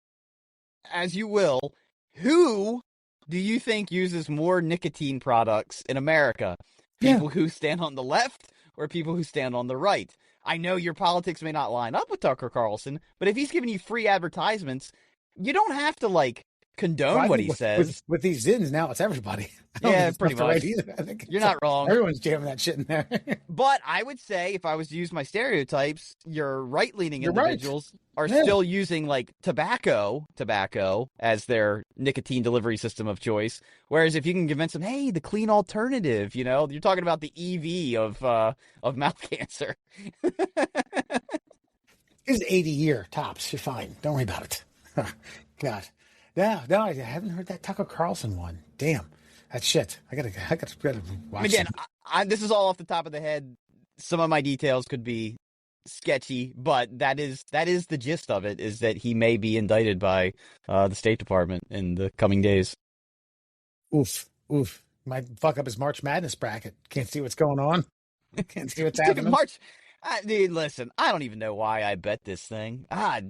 as you will. Who do you think uses more nicotine products in America? People who stand on the left or people who stand on the right? I know your politics may not line up with Tucker Carlson, but if he's giving you free advertisements, you don't have to, like, condone what he says. With these Zins now, it's everybody. Yeah, pretty much. Right either. I think you're not wrong. Everyone's jamming that shit in there. But I would say, if I was to use my stereotypes, your right-leaning individuals are still using, like, tobacco as their nicotine delivery system of choice. Whereas if you can convince them, hey, the clean alternative, you're talking about the EV of mouth cancer. It's 80 year tops. You're fine. Don't worry about it. God. No, I haven't heard that Tucker Carlson one. Damn. That's shit. I gotta watch. Again, this is all off the top of the head. Some of my details could be sketchy, but that is the gist of it, is that he may be indicted by the State Department in the coming days. Oof. Might fuck up his March Madness bracket. Can't see what's going on. Can't see what's happening. Dude, listen, I don't even know why I bet this thing. I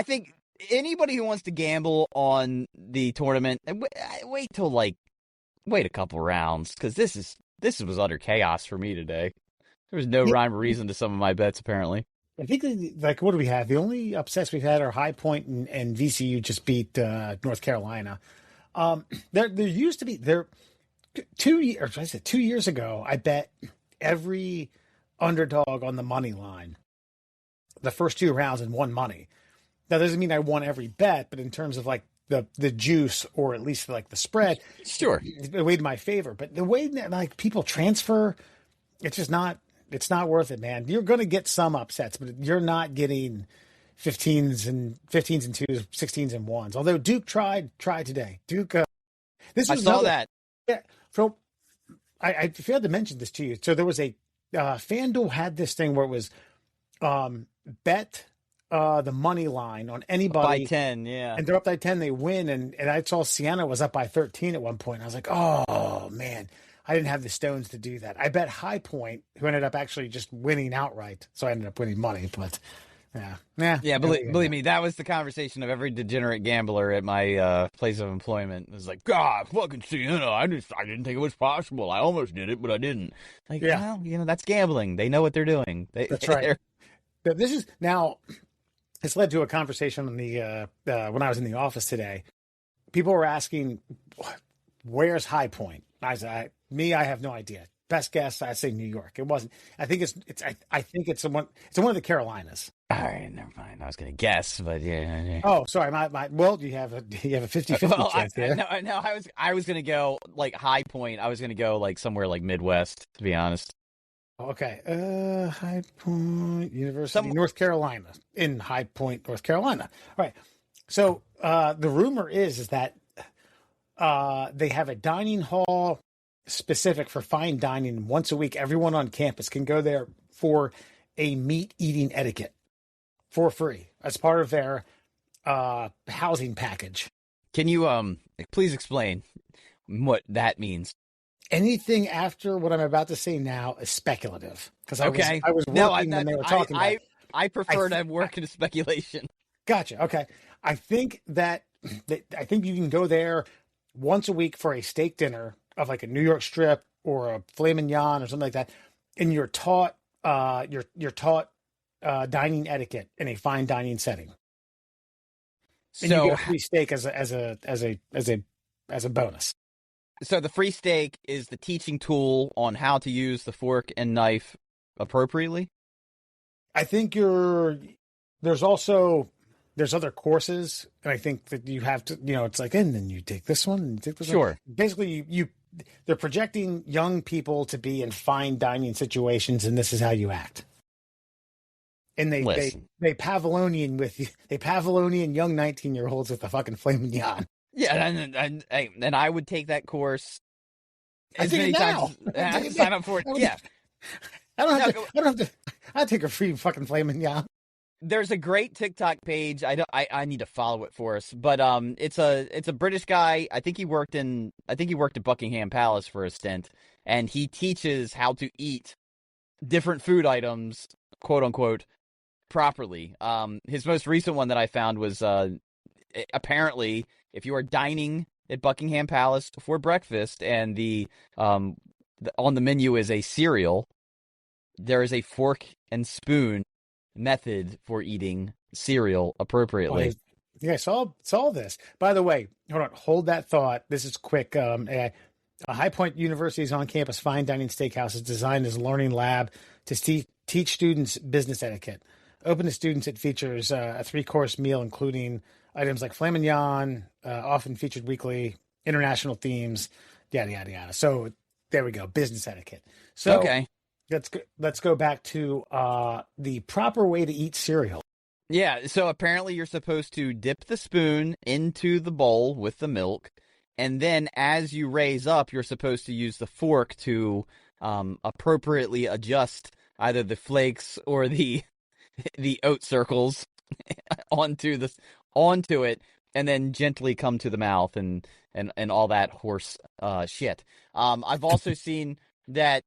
think anybody who wants to gamble on the tournament, wait a couple rounds, because this was utter chaos for me today. There was no rhyme or reason to some of my bets, apparently. I think, like, what do we have? The only upsets we've had are High Point and VCU just beat North Carolina. There used to be 2 years ago, I bet every underdog on the money line the first 2 rounds and won money. That doesn't mean I won every bet, but in terms of like the juice, or at least like the spread, sure, it weighed in my favor. But the way that, like, people transfer, it's just not. It's not worth it, man. You're going to get some upsets, but you're not getting 15s and 2s, 16s and 1s. Although Duke tried today. Duke, I saw that. Yeah. So I failed to mention this to you. So there was a FanDuel had this thing where it was bet the money line on anybody by 10, yeah, and they're up by 10, they win. And I saw Siena was up by 13 at one point. I was like, oh man, I didn't have the stones to do that. I bet High Point, who ended up actually just winning outright, so I ended up winning money. But yeah. Believe me, that was the conversation of every degenerate gambler at my place of employment. It was like, God, fucking Siena, I didn't think it was possible. I almost did it, but I didn't. Like, well, that's gambling. They know what they're doing. That's right. This is now. It's led to a conversation on the when I was in the office today. People were asking, "Where's High Point?" I have no idea. Best guess, I say New York. It wasn't. I think I think it's one of the Carolinas. All right, never mind. I was going to guess, but yeah. Oh, sorry. Well, you have a 50-50 chance there. No, I was going to go like High Point. I was going to go like somewhere like Midwest, to be honest. Okay. High Point University, Some North Carolina, in High Point, North Carolina. All right. So the rumor is that they have a dining hall specific for fine dining. Once a week, everyone on campus can go there for a meat eating etiquette for free as part of their housing package. Can you please explain what that means? Anything after what I'm about to say now is speculative because Okay. I was No, working when they were talking about it. I prefer to work in speculation. Gotcha. Okay. I think I think you can go there once a week for a steak dinner of like a New York strip or a filet mignon or something like that, and you're taught dining etiquette in a fine dining setting, and you So get a free steak as a bonus. so the free steak is the teaching tool on how to use the fork and knife appropriately? I think there's other courses, and I think that you have to, it's like, and then you take this one and you take this one. Sure. Basically, they're projecting young people to be in fine dining situations, and this is how you act. And they Pavlonian young 19-year-olds with the fucking flame mignon. Yeah, and I would take that course I as take many it now. times as I have to sign up for it. Yeah. I don't have to. I take a free fucking flame mignon. There's a great TikTok page. I need to follow it for us, but it's a British guy. I think he worked at Buckingham Palace for a stint, and he teaches how to eat different food items, quote unquote, properly. His most recent one that I found was apparently if you are dining at Buckingham Palace for breakfast and on the menu is a cereal, there is a fork and spoon method for eating cereal appropriately. Yeah, I saw this. By the way, hold that thought. This is quick. A High Point University's on-campus fine dining steakhouse is designed as a learning lab to teach students business etiquette. Open to students, it features a 3-course meal, including items like filet mignon, often featured weekly, international themes, yada, yada, yada. So there we go, business etiquette. So okay. Let's go back to the proper way to eat cereal. Yeah, so apparently you're supposed to dip the spoon into the bowl with the milk, and then as you raise up, you're supposed to use the fork to appropriately adjust either the flakes or the oat circles onto it, and then gently come to the mouth and all that horse shit. I've also seen that,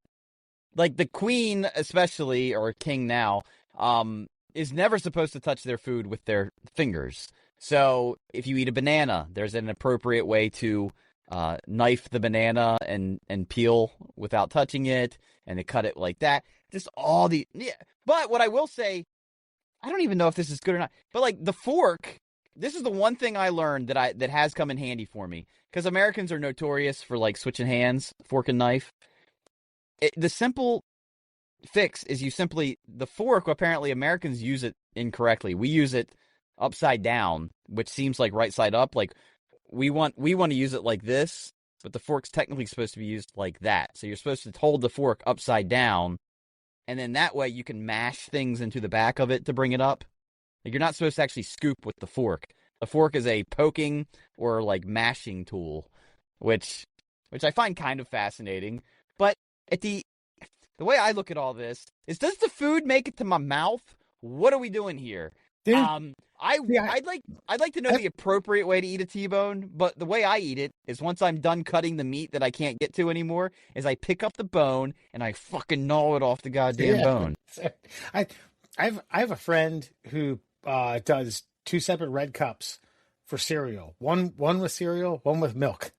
like, the queen, especially, or king now, is never supposed to touch their food with their fingers. So if you eat a banana, there's an appropriate way to knife the banana and peel without touching it, and to cut it like that. Just all the But what I will say, I don't even know if this is good or not, but like the fork, this is the one thing I learned that has come in handy for me, because Americans are notorious for like switching hands, fork and knife. The simple fix is the fork, apparently Americans use it incorrectly. We use it upside down, which seems like right side up. Like we want to use it like this, but the fork's technically supposed to be used like that. So you're supposed to hold the fork upside down, and then that way you can mash things into the back of it to bring it up. Like, you're not supposed to actually scoop with the fork. The fork is a poking or like mashing tool, which I find kind of fascinating. But the way I look at all this is, does the food make it to my mouth? What are we doing here? I'd like to know the appropriate way to eat a T-bone, but the way I eat it is, once I'm done cutting the meat that I can't get to anymore, is I pick up the bone and I fucking gnaw it off the goddamn bone. I have a friend who does 2 separate red cups for cereal. One with cereal, one with milk.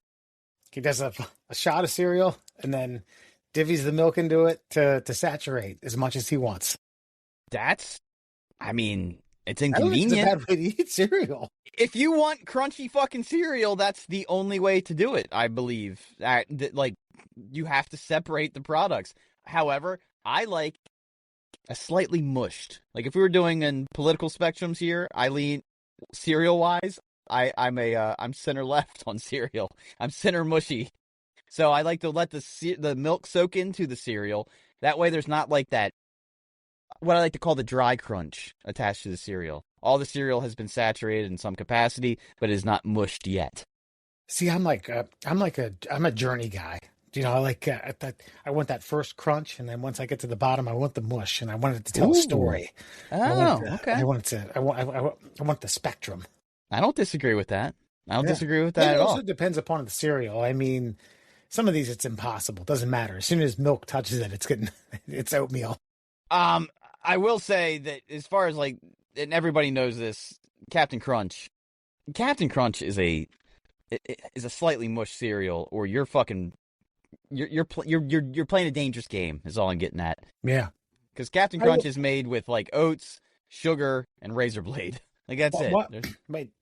He does a shot of cereal and then divvies the milk into it to saturate as much as he wants. It's inconvenient. I don't think it's a bad way to eat cereal. If you want crunchy fucking cereal, that's the only way to do it, I believe. Like, you have to separate the products. However, I like a slightly mushed. Like, if we were doing in political spectrums here, I lean cereal-wise, I'm center left on cereal. I'm center mushy. So I like to let the milk soak into the cereal, That way there's not like that, what I like to call the dry crunch attached to the cereal. All the cereal has been saturated in some capacity, but is not mushed yet. See, I'm a journey guy. You know, I want that first crunch, and then once I get to the bottom, I want the mush, and I want it to tell a story. Okay. I want the spectrum. I don't disagree with that. I don't disagree with that at all. It also depends upon the cereal. I mean, some of these it's impossible. It doesn't matter. As soon as milk touches it, it's oatmeal. I will say that as far as like, and everybody knows this, Captain Crunch is a slightly mushed cereal, or you're fucking you're playing a dangerous game. Is all I'm getting at. Yeah, because Captain Crunch is made with like oats, sugar, and razor blade. Like that's it.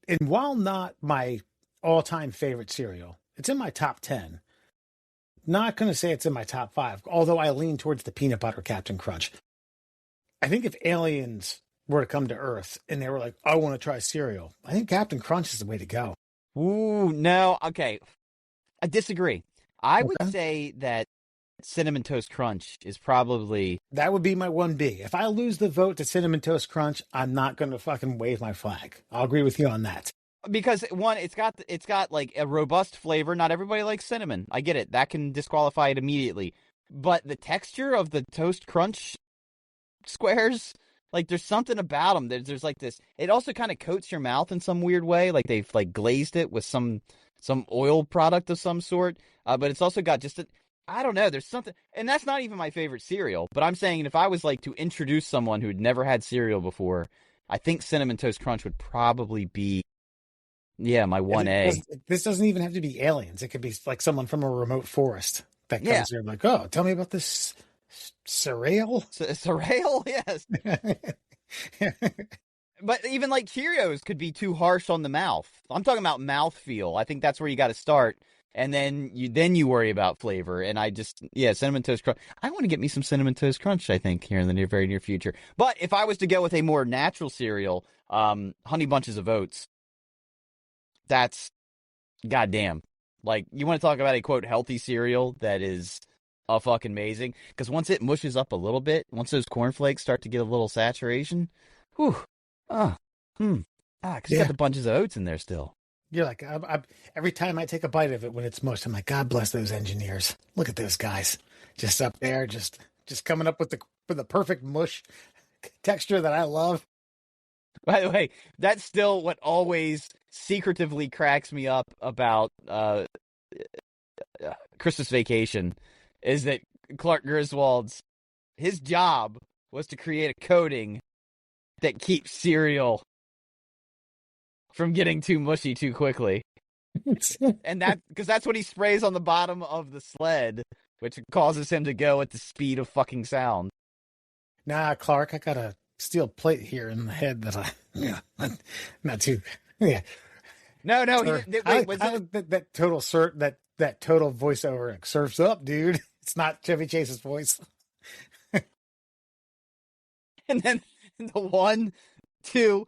And while not my all-time favorite cereal, it's in my top 10. Not going to say it's in my top 5, although I lean towards the peanut butter Captain Crunch. I think if aliens were to come to Earth and they were like, I want to try cereal, I think Captain Crunch is the way to go. Ooh, no. Okay. I disagree. I would say that Cinnamon Toast Crunch is probably... That would be my 1B. If I lose the vote to Cinnamon Toast Crunch, I'm not going to fucking wave my flag. I'll agree with you on that. Because one, it's got like a robust flavor. Not everybody likes cinnamon. I get it. That can disqualify it immediately. But the texture of the Toast Crunch squares, like there's something about them. There's like this. It also kind of coats your mouth in some weird way. Like they've like glazed it with some oil product of some sort. But it's also got just I don't know. There's something, and that's not even my favorite cereal. But I'm saying if I was like to introduce someone who'd never had cereal before, I think Cinnamon Toast Crunch would probably be. Yeah, my 1A. This doesn't even have to be aliens. It could be like someone from a remote forest that comes here like, oh, tell me about this cereal. Cereal, yes. But even like Cheerios could be too harsh on the mouth. I'm talking about mouthfeel. I think that's where you got to start. And then you worry about flavor. And Cinnamon Toast Crunch. I want to get me some Cinnamon Toast Crunch, I think, here in the very near future. But if I was to go with a more natural cereal, Honey Bunches of Oats. That's goddamn. Like, you want to talk about a quote healthy cereal that is fucking amazing? Because once it mushes up a little bit, once those cornflakes start to get a little saturation, because you got the bunches of oats in there still. You're like, every time I take a bite of it when it's mushed, I'm like, God bless those engineers. Look at those guys, just up there, just coming up with the perfect mush texture that I love. By the way, that's still what always secretively cracks me up about Christmas Vacation, is that Clark Griswold's, his job was to create a coating that keeps cereal from getting too mushy too quickly. And because that's what he sprays on the bottom of the sled, which causes him to go at the speed of fucking sound. Nah, Clark, I got a steel plate here in the head that not too, yeah. No. That total voiceover, like, surfs up, dude. It's not Chevy Chase's voice. And then the 1, 2,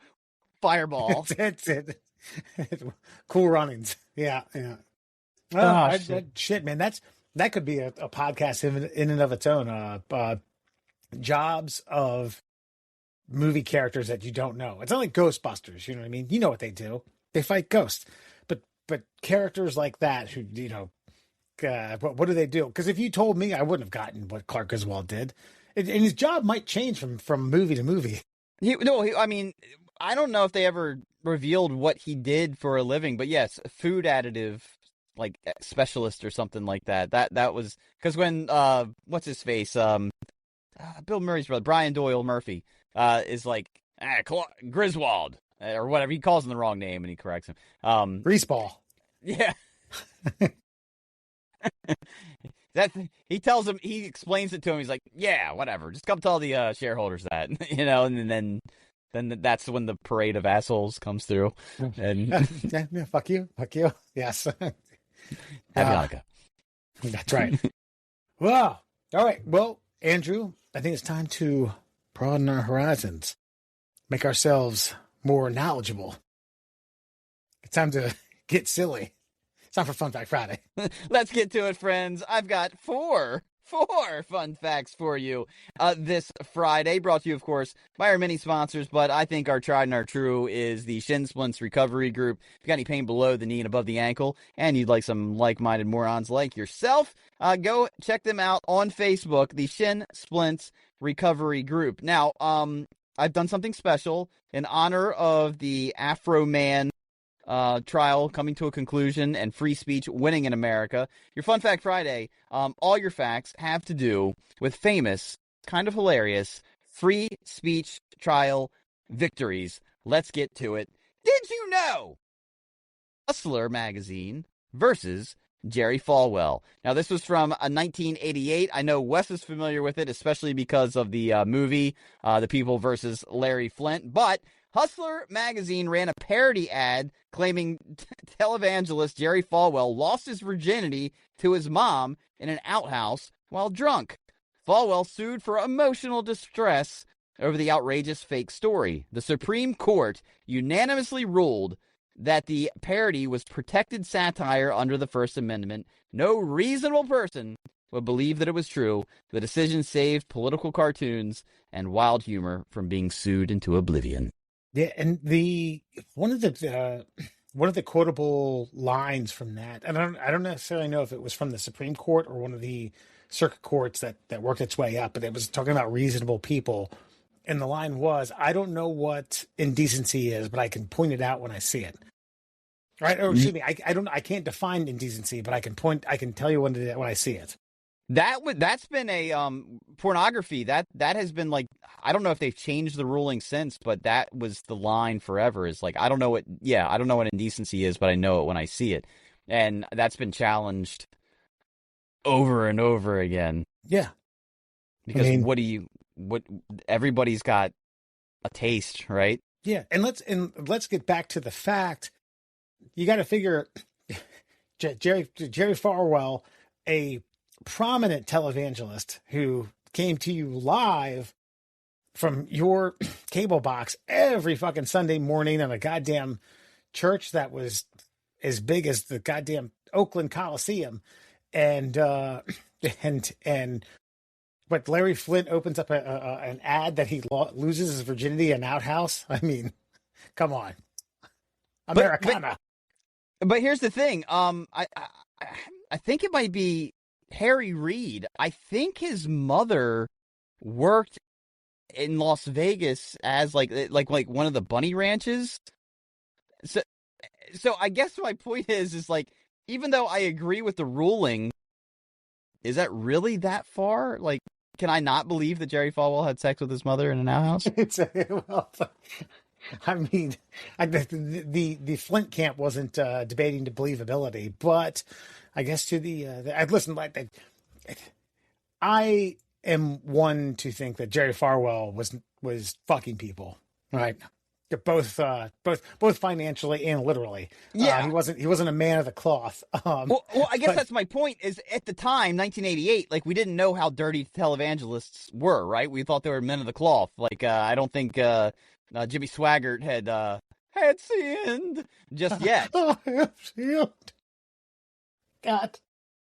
fireball. That's it. Cool runnings. Yeah. Shit, man. That could be a podcast in and of its own. Jobs of movie characters that you don't know. It's not like Ghostbusters, you know what I mean? You know what they do. They fight ghosts. But characters like that who, what do they do? Because if you told me, I wouldn't have gotten what Clark Griswold did. And his job might change from movie to movie. I mean, I don't know if they ever revealed what he did for a living, but yes, food additive, like specialist or something like that. That was because when what's his face, Bill Murray's brother, Brian Doyle Murphy, is like Griswold or whatever. He calls him the wrong name and he corrects him. Greaseball. Yeah. That he tells him, he explains it to him. He's like, yeah, whatever. Just come tell the shareholders that, and then that's when the parade of assholes comes through. And yeah, fuck you. Yes. Happy Hanukkah. That's right. Wow. All right. Well, Andrew, I think it's time to broaden our horizons, make ourselves more knowledgeable. It's time to get silly. It's time for Fun Fact Friday. Let's get to it, friends. I've got 4 4 fun facts for you this Friday. Brought to you, of course, by our many sponsors, but I think our tried and our true is the Shin Splints Recovery Group. If you got any pain below the knee and above the ankle, and you'd like some like-minded morons like yourself, go check them out on Facebook, the Shin Splints Recovery Group. Now, I've done something special in honor of the Afroman trial coming to a conclusion and free speech winning in America. Your Fun Fact Friday, all your facts have to do with famous, kind of hilarious, free speech trial victories. Let's get to it. Did you know Hustler magazine versus Jerry Falwell? Now, this was from 1988. I know Wes is familiar with it, especially because of the movie, The People versus Larry Flint, but Hustler magazine ran a parody ad claiming televangelist Jerry Falwell lost his virginity to his mom in an outhouse while drunk. Falwell sued for emotional distress over the outrageous fake story. The Supreme Court unanimously ruled that the parody was protected satire under the First Amendment. No reasonable person would believe that it was true. The decision saved political cartoons and wild humor from being sued into oblivion. Yeah, and one of the quotable lines from that, and I don't necessarily know if it was from the Supreme Court or one of the circuit courts that worked its way up, but it was talking about reasonable people, and the line was, "I don't know what indecency is, but I can point it out when I see it." Right? Or excuse me, I can't define indecency, but I can tell you when I see it. That's been a pornography that has been like, I don't know if they've changed the ruling since, but that was the line forever, is like, I don't know what indecency is, but I know it when I see it. And that's been challenged over and over again. Yeah. Because everybody's got a taste, right? Yeah. And let's get back to the fact, you got to figure Jerry Falwell, a prominent televangelist who came to you live from your cable box every fucking Sunday morning in a goddamn church that was as big as the goddamn Oakland Coliseum, and but Larry Flint opens up an ad that he loses his virginity in an outhouse. I mean, come on, Americana. But here's the thing. I think it might be Harry Reid. I think his mother worked in Las Vegas as like one of the bunny ranches. So I guess my point is like, even though I agree with the ruling, is that really that far? Like, can I not believe that Jerry Falwell had sex with his mother in an outhouse? I mean, the Flint camp wasn't debating the believability, but I guess to listen, like, I am one to think that Jerry Falwell was fucking people, right? Both financially and literally. Yeah, he wasn't a man of the cloth. Well, I guess that's my point. Is at the time, 1988, like, we didn't know how dirty televangelists were, right? We thought they were men of the cloth. Like, I don't think Jimmy Swaggart had sinned just yet. God,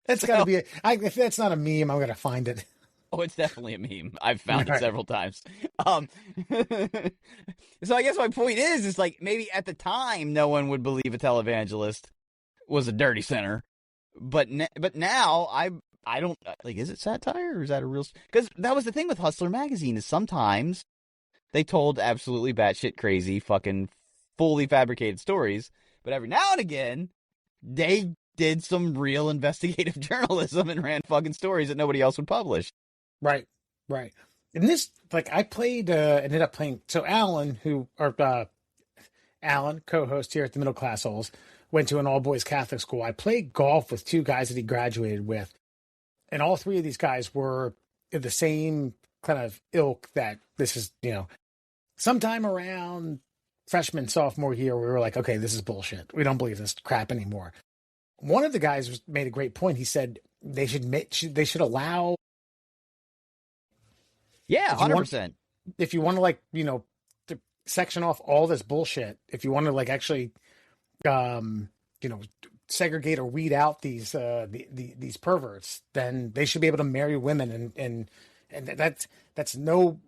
that's got to be if that's not a meme, I'm gonna find it. Oh, it's definitely a meme. I've found it several times. So I guess my point is like, maybe at the time no one would believe a televangelist was a dirty sinner, but now I don't, like, is it satire or is that a real? Because that was the thing with Hustler magazine, is sometimes they told absolutely batshit crazy, fucking fully fabricated stories, but every now and again they did some real investigative journalism and ran fucking stories that nobody else would publish. Right. And this, like, I ended up playing. So Alan, co-host here at the Middle Class Holes, went to an all-boys Catholic school. I played golf with two guys that he graduated with, and all three of these guys were in the same kind of ilk, that this is, sometime around freshman, sophomore year, we were like, okay, this is bullshit. We don't believe this crap anymore. One of the guys made a great point. He said they should allow. Yeah, 100%. If you want to, to section off all this bullshit, if you want to, like, actually, segregate or weed out these these perverts, then they should be able to marry women, and that's no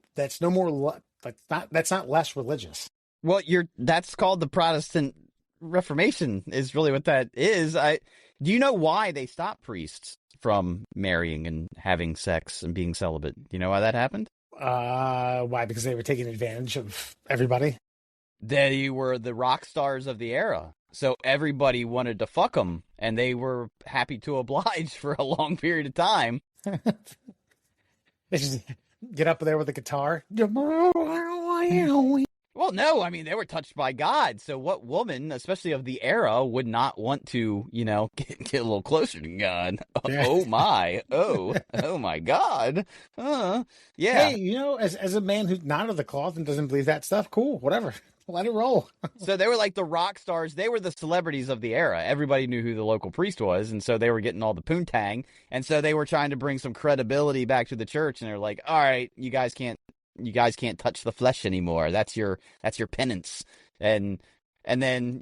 more that's not less religious. Well, that's called the Protestant Reformation is really what that is. Do you know why they stopped priests from marrying and having sex and being celibate? Do you know why that happened? Why? Because they were taking advantage of everybody. They were the rock stars of the era. So everybody wanted to fuck them, and they were happy to oblige for a long period of time. They just get up there with a guitar. Well, no, I mean, they were touched by God. So what woman, especially of the era, would not want to, get a little closer to God? Yeah. Oh, my. Oh my God. Yeah. Hey, as a man who's not of the cloth and doesn't believe that stuff, cool, whatever. Let it roll. So they were like the rock stars. They were the celebrities of the era. Everybody knew who the local priest was, and so they were getting all the poontang. And so they were trying to bring some credibility back to the church, and they're like, all right, you guys can't touch the flesh anymore. That's your penance. And then,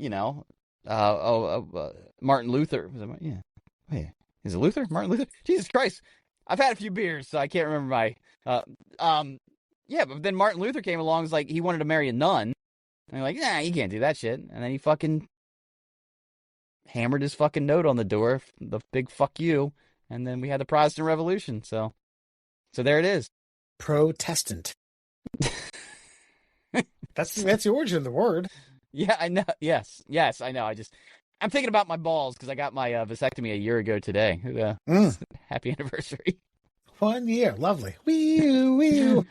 Martin Luther. Yeah. Wait, is it Luther? Martin Luther? Jesus Christ. I've had a few beers, so I can't remember my, yeah, but then Martin Luther came along, was like, he wanted to marry a nun. And they're like, nah, you can't do that shit. And then he fucking hammered his fucking note on the door, the big fuck you. And then we had the Protestant Revolution. So there it is. Protestant. That's the origin of the word. Yeah, I know. Yes, I know. I'm thinking about my balls because I got my vasectomy a year ago today. Happy anniversary. 1 year. Lovely. Wee. Did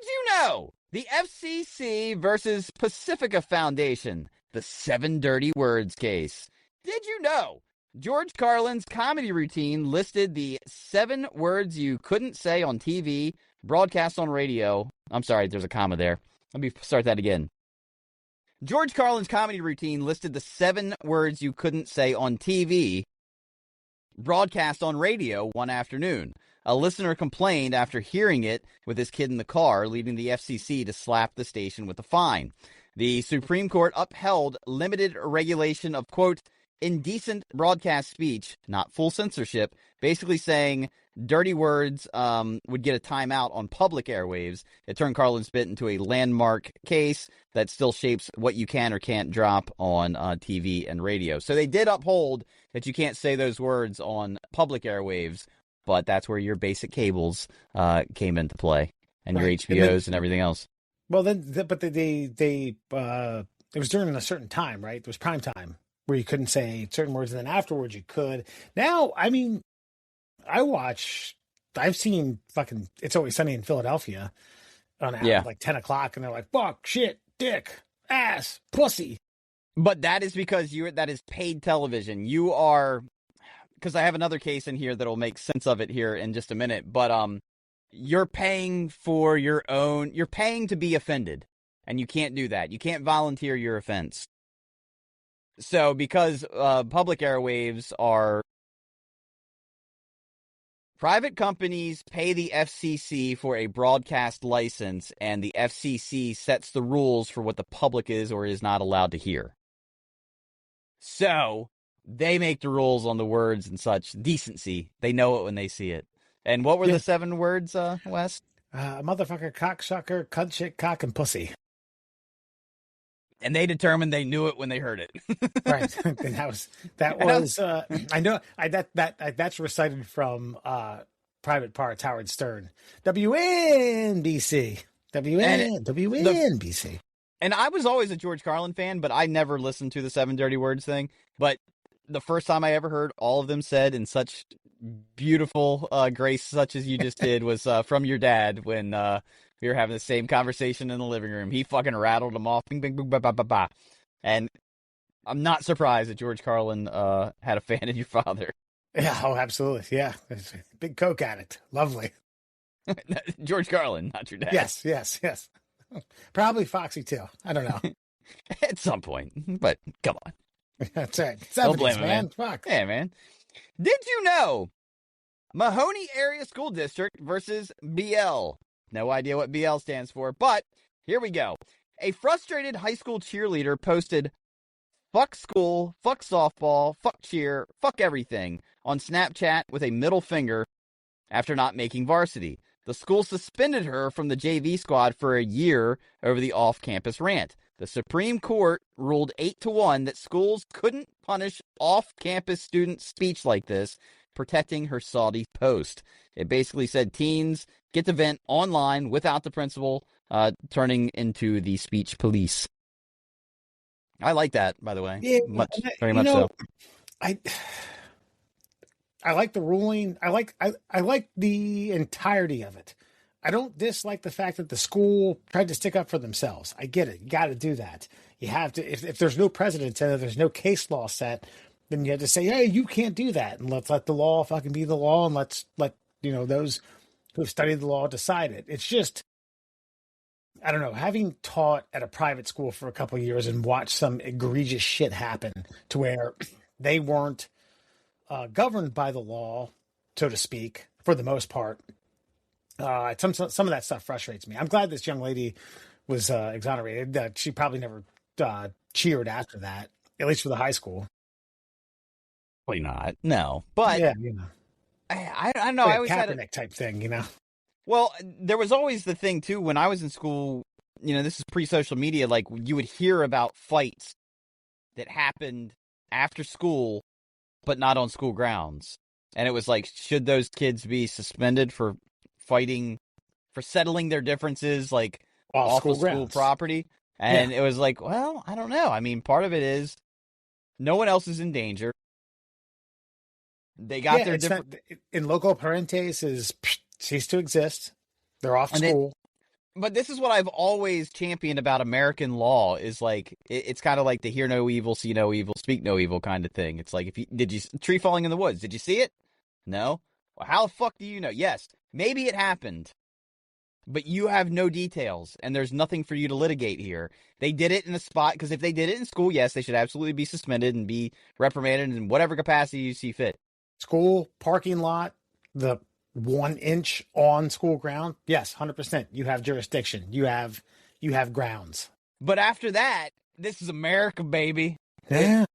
you know the FCC versus Pacifica Foundation, the 7 dirty words case? Did you know George Carlin's comedy routine listed the 7 words you couldn't say on TV, broadcast on radio? I'm sorry, there's a comma there. Let me start that again. George Carlin's comedy routine listed the 7 words you couldn't say on TV, broadcast on radio one afternoon. A listener complained after hearing it with his kid in the car, leading the FCC to slap the station with a fine. The Supreme Court upheld limited regulation of, quote, indecent broadcast speech, not full censorship, basically saying dirty words would get a timeout on public airwaves. It turned Carlin's bit into a landmark case that still shapes what you can or can't drop on TV and radio. So they did uphold that you can't say those words on public airwaves, but that's where your basic cables came into play, and your HBOs and everything else. Well, but it was during a certain time, right? It was prime time where you couldn't say certain words, and then afterwards you could. Now, I mean, I've seen fucking It's Always Sunny in Philadelphia on like 10 o'clock, and they're like, fuck, shit, dick, ass, pussy. But that is because that is paid television. You are, because I have another case in here that'll make sense of it here in just a minute, but you're paying for you're paying to be offended, and you can't do that. You can't volunteer your offense. So because public airwaves are private companies pay the FCC for a broadcast license, and the FCC sets the rules for what the public is or is not allowed to hear. So they make the rules on the words and such. Decency. They know it when they see it. And what were the 7 words, Wes? Motherfucker, cocksucker, cunt, shit, cock, and pussy. And they determined they knew it when they heard it. Right. And that was I know that's recited from Private Parts, Howard Stern. WNBC. WNBC. And I was always a George Carlin fan, but I never listened to the 7 dirty words thing. But the first time I ever heard all of them said in such beautiful grace, such as you just did, was from your dad when we were having the same conversation in the living room. He fucking rattled them off. Bing, bing, bing, ba, ba, ba, ba. And I'm not surprised that George Carlin had a fan of your father. Yeah, oh, absolutely. Yeah. Big coke addict. Lovely. George Carlin, not your dad. Yes. Probably Foxy too. I don't know. At some point, but come on. That's right. 70s, don't blame him, man. Fuck. Yeah, man. Did you know Mahoney Area School District versus BL? No idea what BL stands for, but here we go. A frustrated high school cheerleader posted fuck school, fuck softball, fuck cheer, fuck everything on Snapchat with a middle finger after not making varsity. The school suspended her from the JV squad for a year over the off-campus rant. The Supreme Court ruled 8-1 that schools couldn't punish off-campus student speech like this, protecting her Saudi post. It basically said teens get to vent online without the principal turning into the speech police. I like that, by the way. Yeah, Very much so. I like the ruling. I like the entirety of it. I don't dislike the fact that the school tried to stick up for themselves. I get it. You got to do that. You have to. If there's no precedent and there's no case law set, then you have to say, hey, you can't do that, and let's let the law fucking be the law, and let's let those who've studied the law decide it. It's just, I don't know. Having taught at a private school for a couple of years and watched some egregious shit happen to where they weren't governed by the law, so to speak, for the most part. Some of that stuff frustrates me. I'm glad this young lady was exonerated. She probably never cheered after that, at least for the high school. Probably not. No, but yeah, I don't know. Like I always had Kaepernick type thing, Well, there was always the thing too when I was in school. This is pre-social media. Like you would hear about fights that happened after school, but not on school grounds. And it was like, should those kids be suspended for fighting, for settling their differences, like off of school property? And it was like, well, I don't know. I mean, part of it is no one else is in danger. They got their different. In loco parentis is cease to exist. They're off school. But this is what I've always championed about American law is like, it's kind of like the hear no evil, see no evil, speak no evil kind of thing. It's like, did you tree falling in the woods? Did you see it? No. Well, how the fuck do you know? Yes, maybe it happened, but you have no details and there's nothing for you to litigate here. They did it in a spot because if they did it in school, yes, they should absolutely be suspended and be reprimanded in whatever capacity you see fit. School parking lot, the 1 inch on school ground. Yes, 100%. You have jurisdiction. You have grounds. But after that, this is America, baby. Yeah.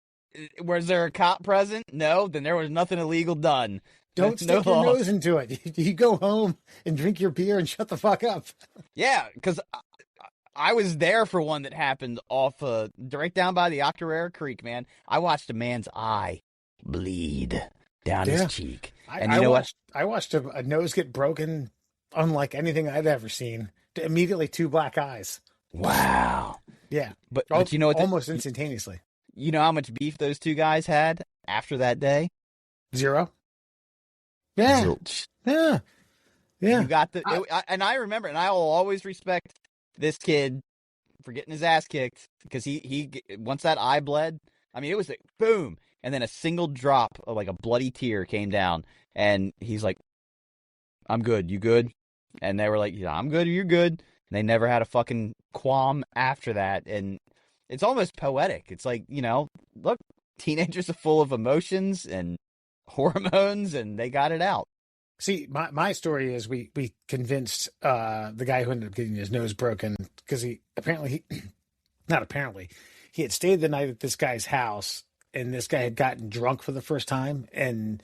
Was there a cop present? No. Then there was nothing illegal done. Don't stick your nose into it. You go home and drink your beer and shut the fuck up. Yeah, because I was there for one that happened off direct down by the Octorara Creek, man. I watched a man's eye bleed down his cheek. And I watched a nose get broken unlike anything I'd ever seen. Immediately 2 black eyes. Wow. Yeah. But you know what? Almost instantaneously. You know how much beef those 2 guys had after that day? 0. Yeah. Zilch. Yeah. Yeah. You got and I remember, and I will always respect this kid for getting his ass kicked because he once that eye bled, I mean, it was like boom. And then a single drop of like a bloody tear came down and he's like, I'm good. You good? And they were like, yeah, I'm good. You're good. And they never had a fucking qualm after that. And it's almost poetic. It's like, look, teenagers are full of emotions and hormones and they got it out. See, my story is we convinced the guy who ended up getting his nose broken because he had stayed the night at this guy's house and this guy had gotten drunk for the first time and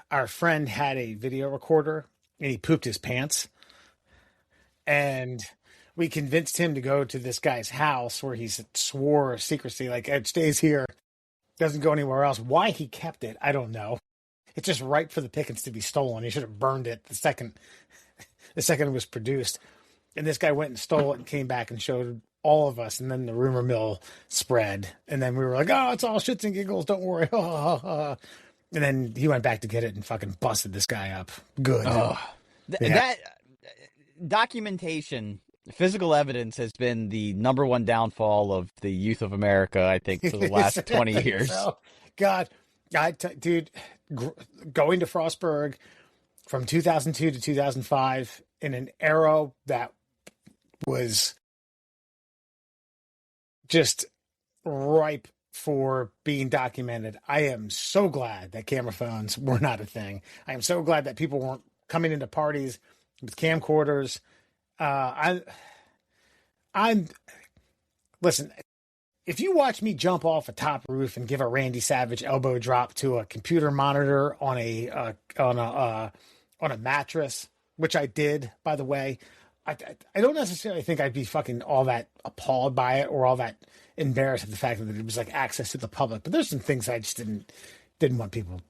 our friend had a video recorder and he pooped his pants and we convinced him to go to this guy's house where he swore secrecy, like it stays here, doesn't go anywhere else. Why he kept it, I don't know. It's just ripe for the pickings to be stolen. He should have burned it the second it was produced. And this guy went and stole it and came back and showed all of us. And then the rumor mill spread. And then we were like, oh, it's all shits and giggles. Don't worry. And then he went back to get it and fucking busted this guy up. Good. That documentation, physical evidence has been the number one downfall of the youth of America, I think, for the last 20 years. So, God, dude, going to Frostburg from 2002 to 2005 in an era that was just ripe for being documented. I am so glad that camera phones were not a thing. I am so glad that people weren't coming into parties with camcorders. Listen, if you watch me jump off a top roof and give a Randy Savage elbow drop to a computer monitor on a mattress, which I did, by the way, I don't necessarily think I'd be fucking all that appalled by it or all that embarrassed at the fact that it was like access to the public. But there's some things I just didn't want people,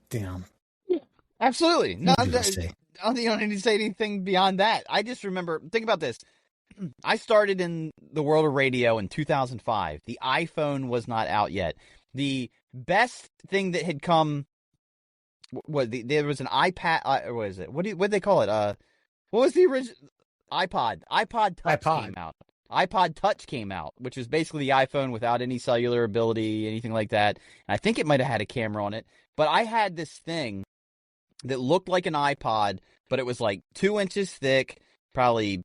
Absolutely. No, I people to see. don't think you don't need to say anything beyond that. I just remember, think about this. I started in the world of radio in 2005. The iPhone was not out yet. The best thing that had come there was an iPad. What is it? What did they call it? What was the original iPod? iPod Touch came out. iPod Touch came out, which was basically the iPhone without any cellular ability, anything like that. And I think it might have had a camera on it. But I had this thing that looked like an iPod, but it was like 2 inches thick, probably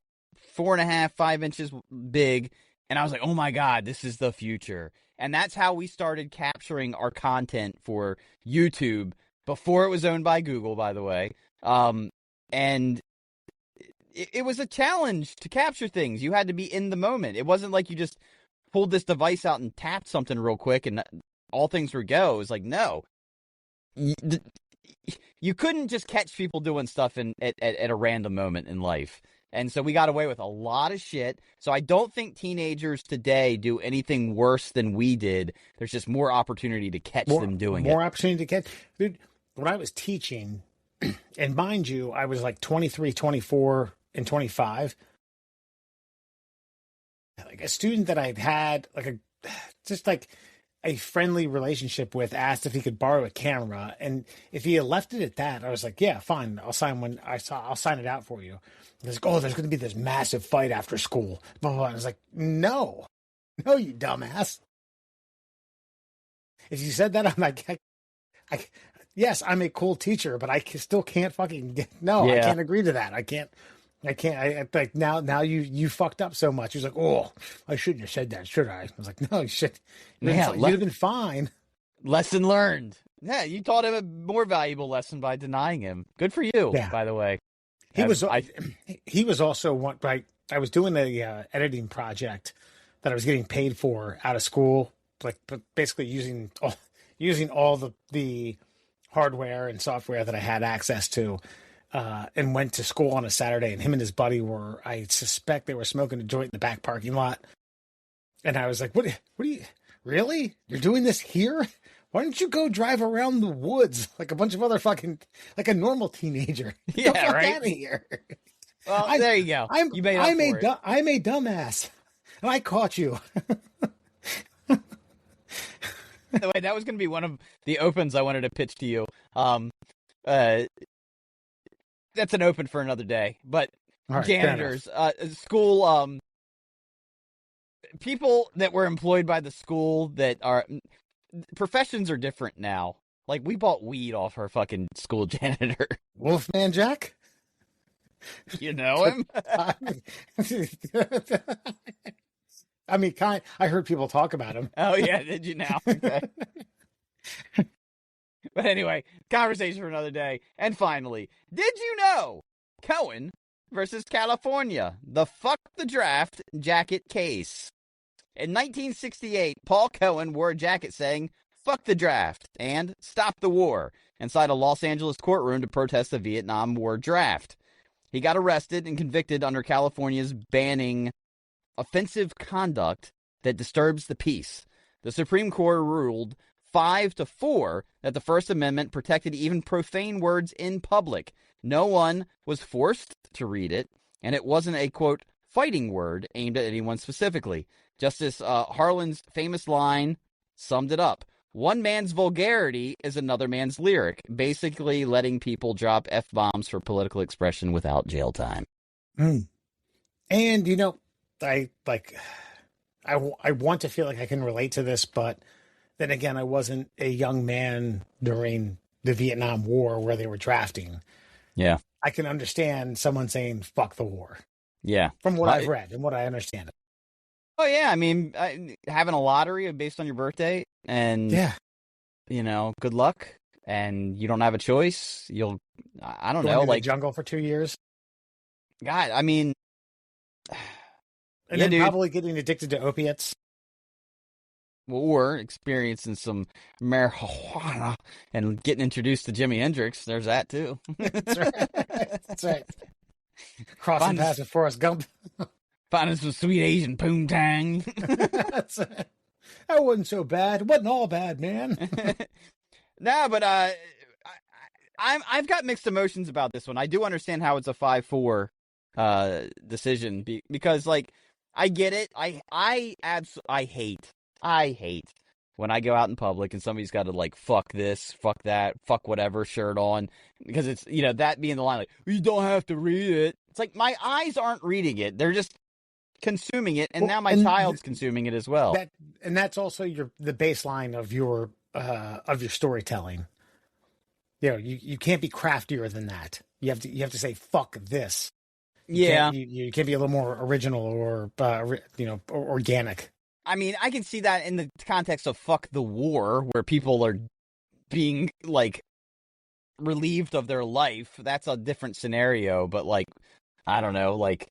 4.5, 5 inches big. And I was like, oh my God, this is the future. And that's how we started capturing our content for YouTube before it was owned by Google, by the way. And it was a challenge to capture things. You had to be in the moment. It wasn't like you just pulled this device out and tapped something real quick and all things were go. It was like, no. You couldn't just catch people doing stuff at a random moment in life. And so we got away with a lot of shit. So I don't think teenagers today do anything worse than we did. There's just more opportunity to catch them doing it. More opportunity to catch. Dude, when I was teaching, and mind you, I was like 23, 24, and 25. Like a student that I'd had just like a friendly relationship with asked if he could borrow a camera. And if he had left it at that, I was like, yeah, fine. I'll sign it out for you. He was like, oh, there's going to be this massive fight after school. Blah, blah, blah. I was like, no, you dumbass. If you said that, I'm like, yes, I'm a cool teacher, but I still can't fucking I can't agree to that. I can't, I like now you fucked up so much. He's like, oh, I shouldn't have said that, should I? I was like, no, you should. Yeah, you'd have been fine. Lesson learned. Yeah, you taught him a more valuable lesson by denying him. Good for you, by the way. He was also one, right? I was doing the editing project that I was getting paid for out of school, like basically using all the hardware and software that I had access to. And went to school on a Saturday, and him and his buddy I suspect they were smoking a joint in the back parking lot. And I was like, what are you, really? You're doing this here? Why don't you go drive around the woods like a bunch of other like a normal teenager? Yeah, Get right? out of here. Well, there you go. I'm a dumbass, and I caught you. By the way, that was going to be one of the opens I wanted to pitch to you. That's an open for another day. But right, janitors, school, people that were employed by the school that are professions are different now. Like we bought weed off her fucking school janitor. Wolfman Jack? You know him? I mean, I heard people talk about him. Oh yeah, did you now? Okay. But anyway, conversation for another day. And finally, did you know Cohen versus California, the fuck the draft jacket case? In 1968, Paul Cohen wore a jacket saying, fuck the draft and stop the war inside a Los Angeles courtroom to protest the Vietnam War draft. He got arrested and convicted under California's banning offensive conduct that disturbs the peace. The Supreme Court ruled 5-4 that the First Amendment protected even profane words in public. No one was forced to read it, and it wasn't a, quote, fighting word aimed at anyone specifically. Justice Harlan's famous line summed it up. One man's vulgarity is another man's lyric, basically letting people drop F-bombs for political expression without jail time. Mm. And, I want to feel like I can relate to this, but then again, I wasn't a young man during the Vietnam War where they were drafting. Yeah. I can understand someone saying, fuck the war. Yeah. From what I've read and what I understand. Oh, yeah. I mean, having a lottery based on your birthday and, good luck. And you don't have a choice. I don't know. Like jungle for 2 years. God, I mean. And then probably getting addicted to opiates. or experiencing some marijuana and getting introduced to Jimi Hendrix. There's that too. That's right. That's right. Crossing paths with Forrest Gump. Finding some sweet Asian poontang. That's right. That wasn't so bad. It wasn't all bad, man. No, but I've got mixed emotions about this one. I do understand how it's a 5-4 decision because, like, I get it. I hate when I go out in public and somebody's got to, like, fuck this, fuck that, fuck whatever shirt on, because it's, you know, that being the line, like, you don't have to read it. It's like, my eyes aren't reading it. They're just consuming it, and now my child's consuming it as well. That's also the baseline of your storytelling. You know, you can't be craftier than that. You have to say fuck this. You can't be a little more original or organic. I mean, I can see that in the context of fuck the war, where people are being, like, relieved of their life. That's a different scenario, but, like, I don't know, like,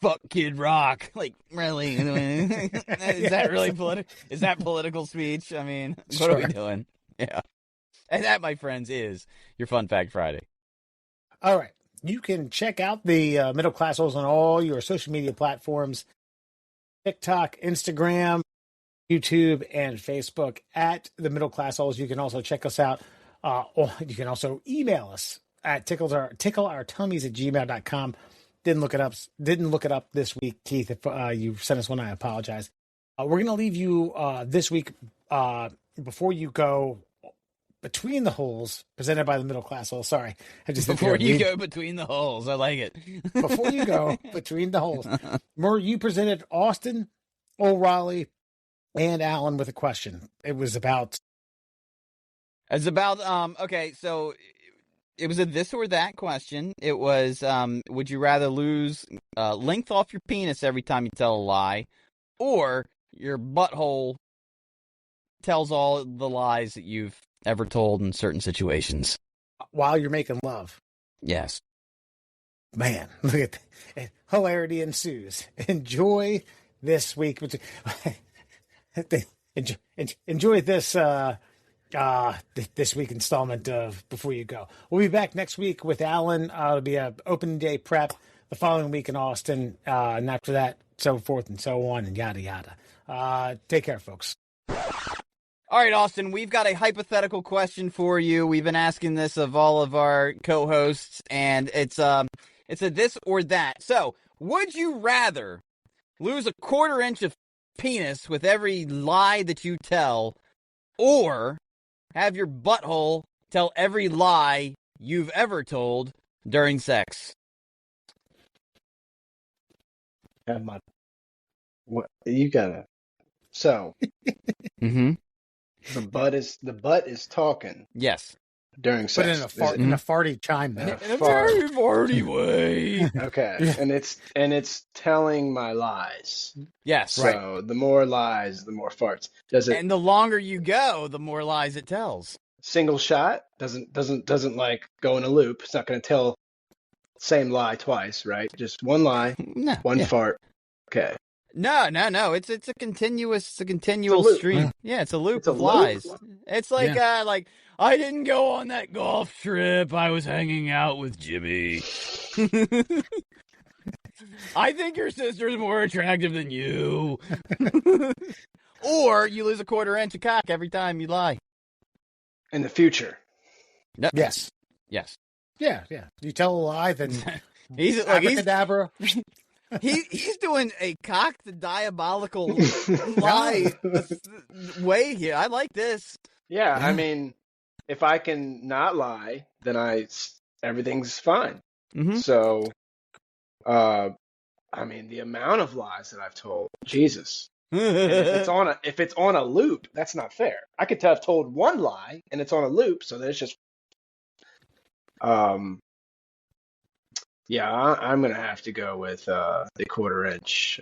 fuck Kid Rock. Like, really? Is that really political? Is that political speech? I mean, what are we doing? Yeah. And that, my friends, is your Fun Fact Friday. All right. You can check out the Middle Class Holes on all your social media platforms: TikTok, Instagram, YouTube, and Facebook at the Middle Class Holes. You can also check us out. You can also email us at tickleourtummies@gmail.com. Didn't look it up this week, Keith. If you sent us one, I apologize. We're going to leave you this week before you go. Between the Holes, presented by the Middle Class Holes. Sorry. Before you go between the holes. I like it. Before you go between the holes. Murr, you presented Austin, Ole Rollie, and Alan with a question. It was about... Okay, so it was a this or that question. It was, would you rather lose length off your penis every time you tell a lie, or your butthole tells all the lies that you've ever told in certain situations? While you're making love. Yes. Man, look at that. Hilarity ensues. Enjoy this week. Enjoy this this week installment of Before You Go. We'll be back next week with Alan. It'll be a opening day prep the following week in Austin, and after that, so forth and so on, and yada yada. Take care, folks. All right, Austin, we've got a hypothetical question for you. We've been asking this of all of our co-hosts, and it's a this or that. So, would you rather lose a 1/4 inch of penis with every lie that you tell, or have your butthole tell every lie you've ever told during sex? What you gotta? So. Mm-hmm. The butt is talking. Yes. During sex. But in a farty chime, though. In a very farty way. Okay. And it's telling my lies. Yes. So right. The more lies, the more farts. Does it? And the longer you go, the more lies it tells. Single shot doesn't like go in a loop. It's not going to tell same lie twice, right? Just one lie, one fart. Okay. No. It's a continual stream. Yeah, it's a loop of lies. It's like like I didn't go on that golf trip. I was hanging out with Jimmy. I think your sister's more attractive than you. Or you lose a 1/4 inch of cock every time you lie. In the future. No. Yes. Yeah. You tell a lie, then he's abracadabra. He's doing a cock the diabolical lie way here. I like this. Yeah, I mean, if I can not lie, then everything's fine. Mm-hmm. So, I mean, the amount of lies that I've told, Jesus. If it's on a loop, that's not fair. I could have told one lie and it's on a loop, so there's just yeah, I'm gonna have to go with the 1/4 inch.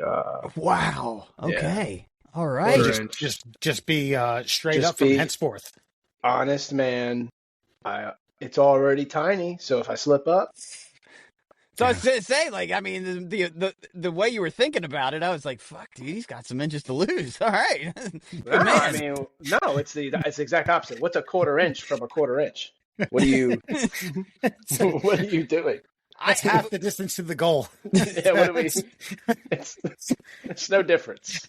Wow. Okay. Yeah. All right. Just be straight up from henceforth. Honest man. It's already tiny, so if I slip up, So I was gonna say, like, I mean, the way you were thinking about it, I was like, "Fuck, dude, he's got some inches to lose." All right, good No, man. I mean, no, it's the exact opposite. What's a quarter inch from a quarter inch? What are you what are you doing? That's half the distance to the goal. Yeah, what do we? It's no difference.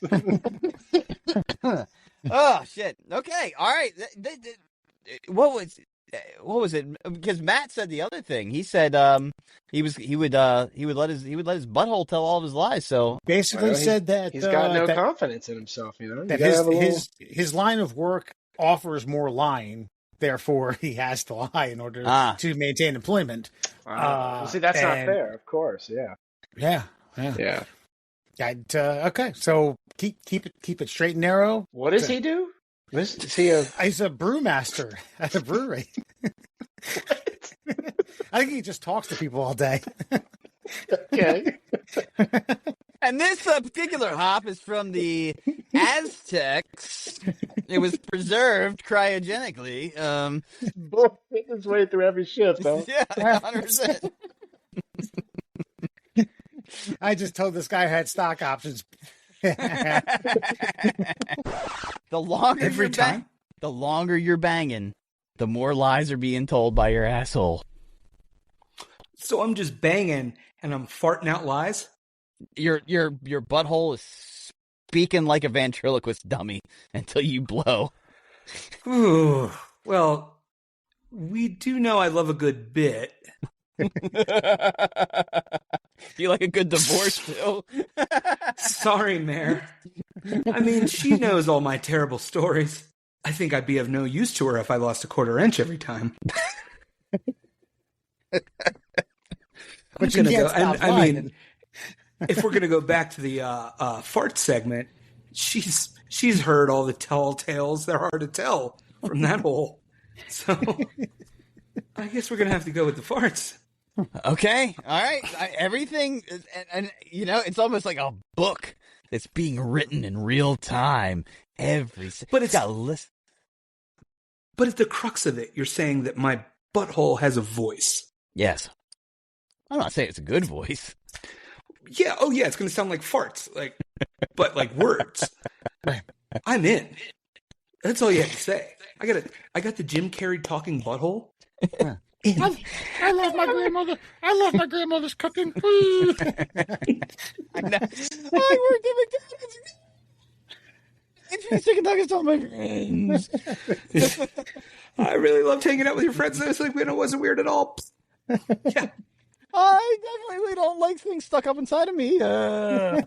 Oh shit. Okay. All right. What was it? Because Matt said the other thing. He said he would let his butthole tell all of his lies. So Basically said that he's got no that, confidence in himself. You know, that you gotta have a little... his line of work offers more lying. Therefore, he has to lie in order to maintain employment. Well, see, that's not fair. Of course, yeah. Yeah. Okay, so keep it straight and narrow. What does he do? Is he He's a brewmaster at a brewery. I think he just talks to people all day. Okay. And this particular hop is from the Aztecs. It was preserved cryogenically. Bullshit his way through every shift, huh? Yeah, 100%. I just told this guy I had stock options. The longer you're banging, the more lies are being told by your asshole. So I'm just banging and I'm farting out lies? Your butthole is speaking like a ventriloquist dummy until you blow. Ooh, well, we do know I love a good bit. You like a good divorce too? Sorry, Mare. I mean, she knows all my terrible stories. I think I'd be of no use to her if I lost a quarter inch every time. But you can't stop lying. I mean, if we're gonna go back to the fart segment, she's heard all the tall tales there are to tell from that hole. So I guess we're gonna have to go with the farts. Okay, all right. Everything, and you know, it's almost like a book that's being written in real time. But it's got a list. But at the crux of it, you're saying that my butthole has a voice. Yes. I'm not saying it's a good voice. Yeah. Oh, yeah. It's going to sound like farts, but like words. I'm in. That's all you have to say. I got the Jim Carrey talking butthole. I love my grandmother. I love my grandmother's cooking. I know. I worked at McDonald's. I'm chicken nuggets to all my friends. I really loved hanging out with your friends. This like it wasn't weird at all. Yeah. I definitely don't like things stuck up inside of me. No,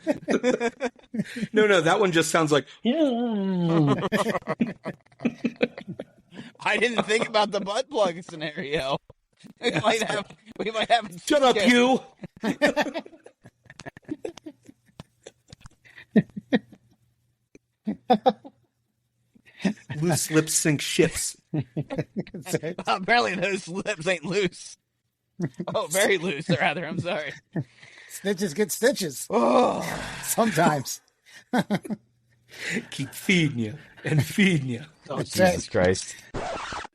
that one just sounds like. I didn't think about the butt plug scenario. We might have. Shut up, you. Loose lips sink ships. Apparently, those lips ain't loose. Oh, very loose, rather. I'm sorry. Snitches get stitches. Oh, sometimes. Keep feeding you and feeding you. Oh, Jesus Christ.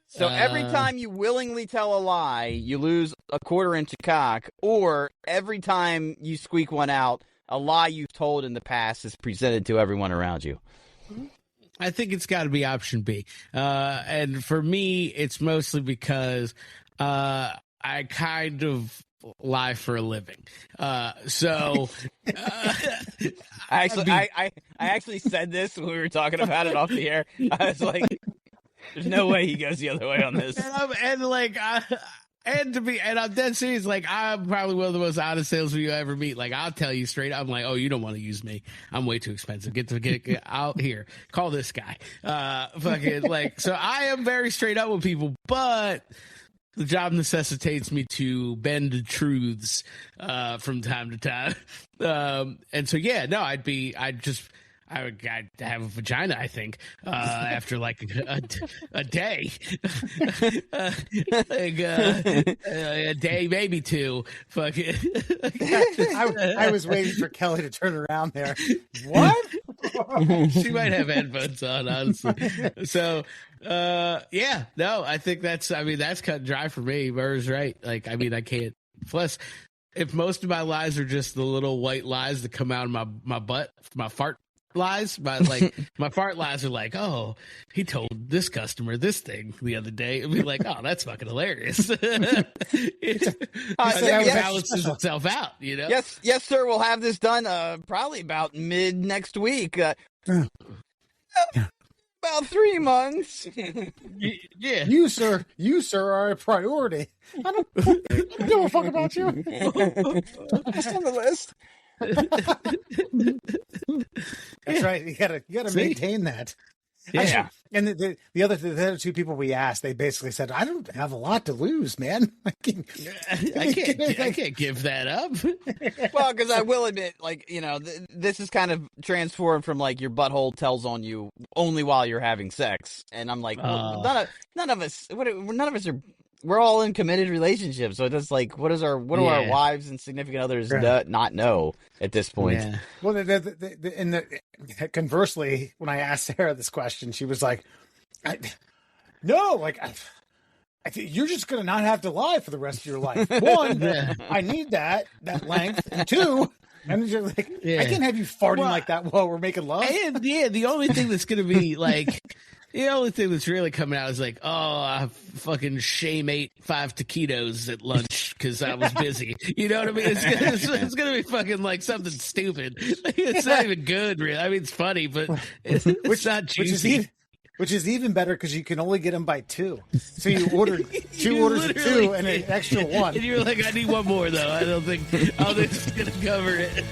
So every time you willingly tell a lie, you lose a quarter inch of cock, or every time you squeak one out, a lie you've told in the past is presented to everyone around you. I think it's got to be option B. And for me, it's mostly because I kind of lie for a living. I actually said this when we were talking about it off the air. I was like, there's no way he goes the other way on this. And I'm dead serious. Like, I'm probably one of the most honest salesmen you ever meet. Like, I'll tell you straight. I'm like, oh, you don't want to use me. I'm way too expensive. Get out here. Call this guy. So I am very straight up with people, but the job necessitates me to bend truths from time to time. And so, yeah, no, I'd have a vagina, I think, after like a day, a day, maybe two. Fuck it. I was waiting for Kelly to turn around there. What? She might have headphones on, honestly. So, yeah, no, I think that's cut and dry for me. Murr's right. Like, I mean, I can't. Plus, if most of my lies are just the little white lies that come out of my butt, my fart lies, my fart lies are like, oh, he told this customer this thing the other day. It'd be like, oh, that's fucking hilarious. It balances itself out, you know? Yes, sir. We'll have this done probably about mid next week. About 3 months. Yeah. You sir are a priority. I don't give a fuck about you. Just on the list. That's right. You gotta maintain that. Yeah. Actually, and the other two people we asked, they basically said, "I don't have a lot to lose, man. I can't give that up." Well, because I will admit, like, you know, this is kind of transformed from like your butthole tells on you only while you're having sex, and I'm like, well, none of us are. We're all in committed relationships, so it's just like, what do our wives and significant others not know at this point? Yeah. Well, conversely, when I asked Sarah this question, she was like, "No, I think you're just going to not have to lie for the rest of your life. One, I need that length, and two." And you're like, I can't have you farting like that while we're making love. And the only thing that's going to be like, the only thing that's really coming out is like, oh, I fucking shame ate 5 taquitos at lunch because I was busy. You know what I mean? It's gonna be fucking like something stupid. It's not even good, really. I mean, it's funny, but it's not juicy. Which is even better because you can only get them by 2. So you ordered two orders of 2 and an extra 1. And you're like, I need one more though. I don't think this is gonna cover it.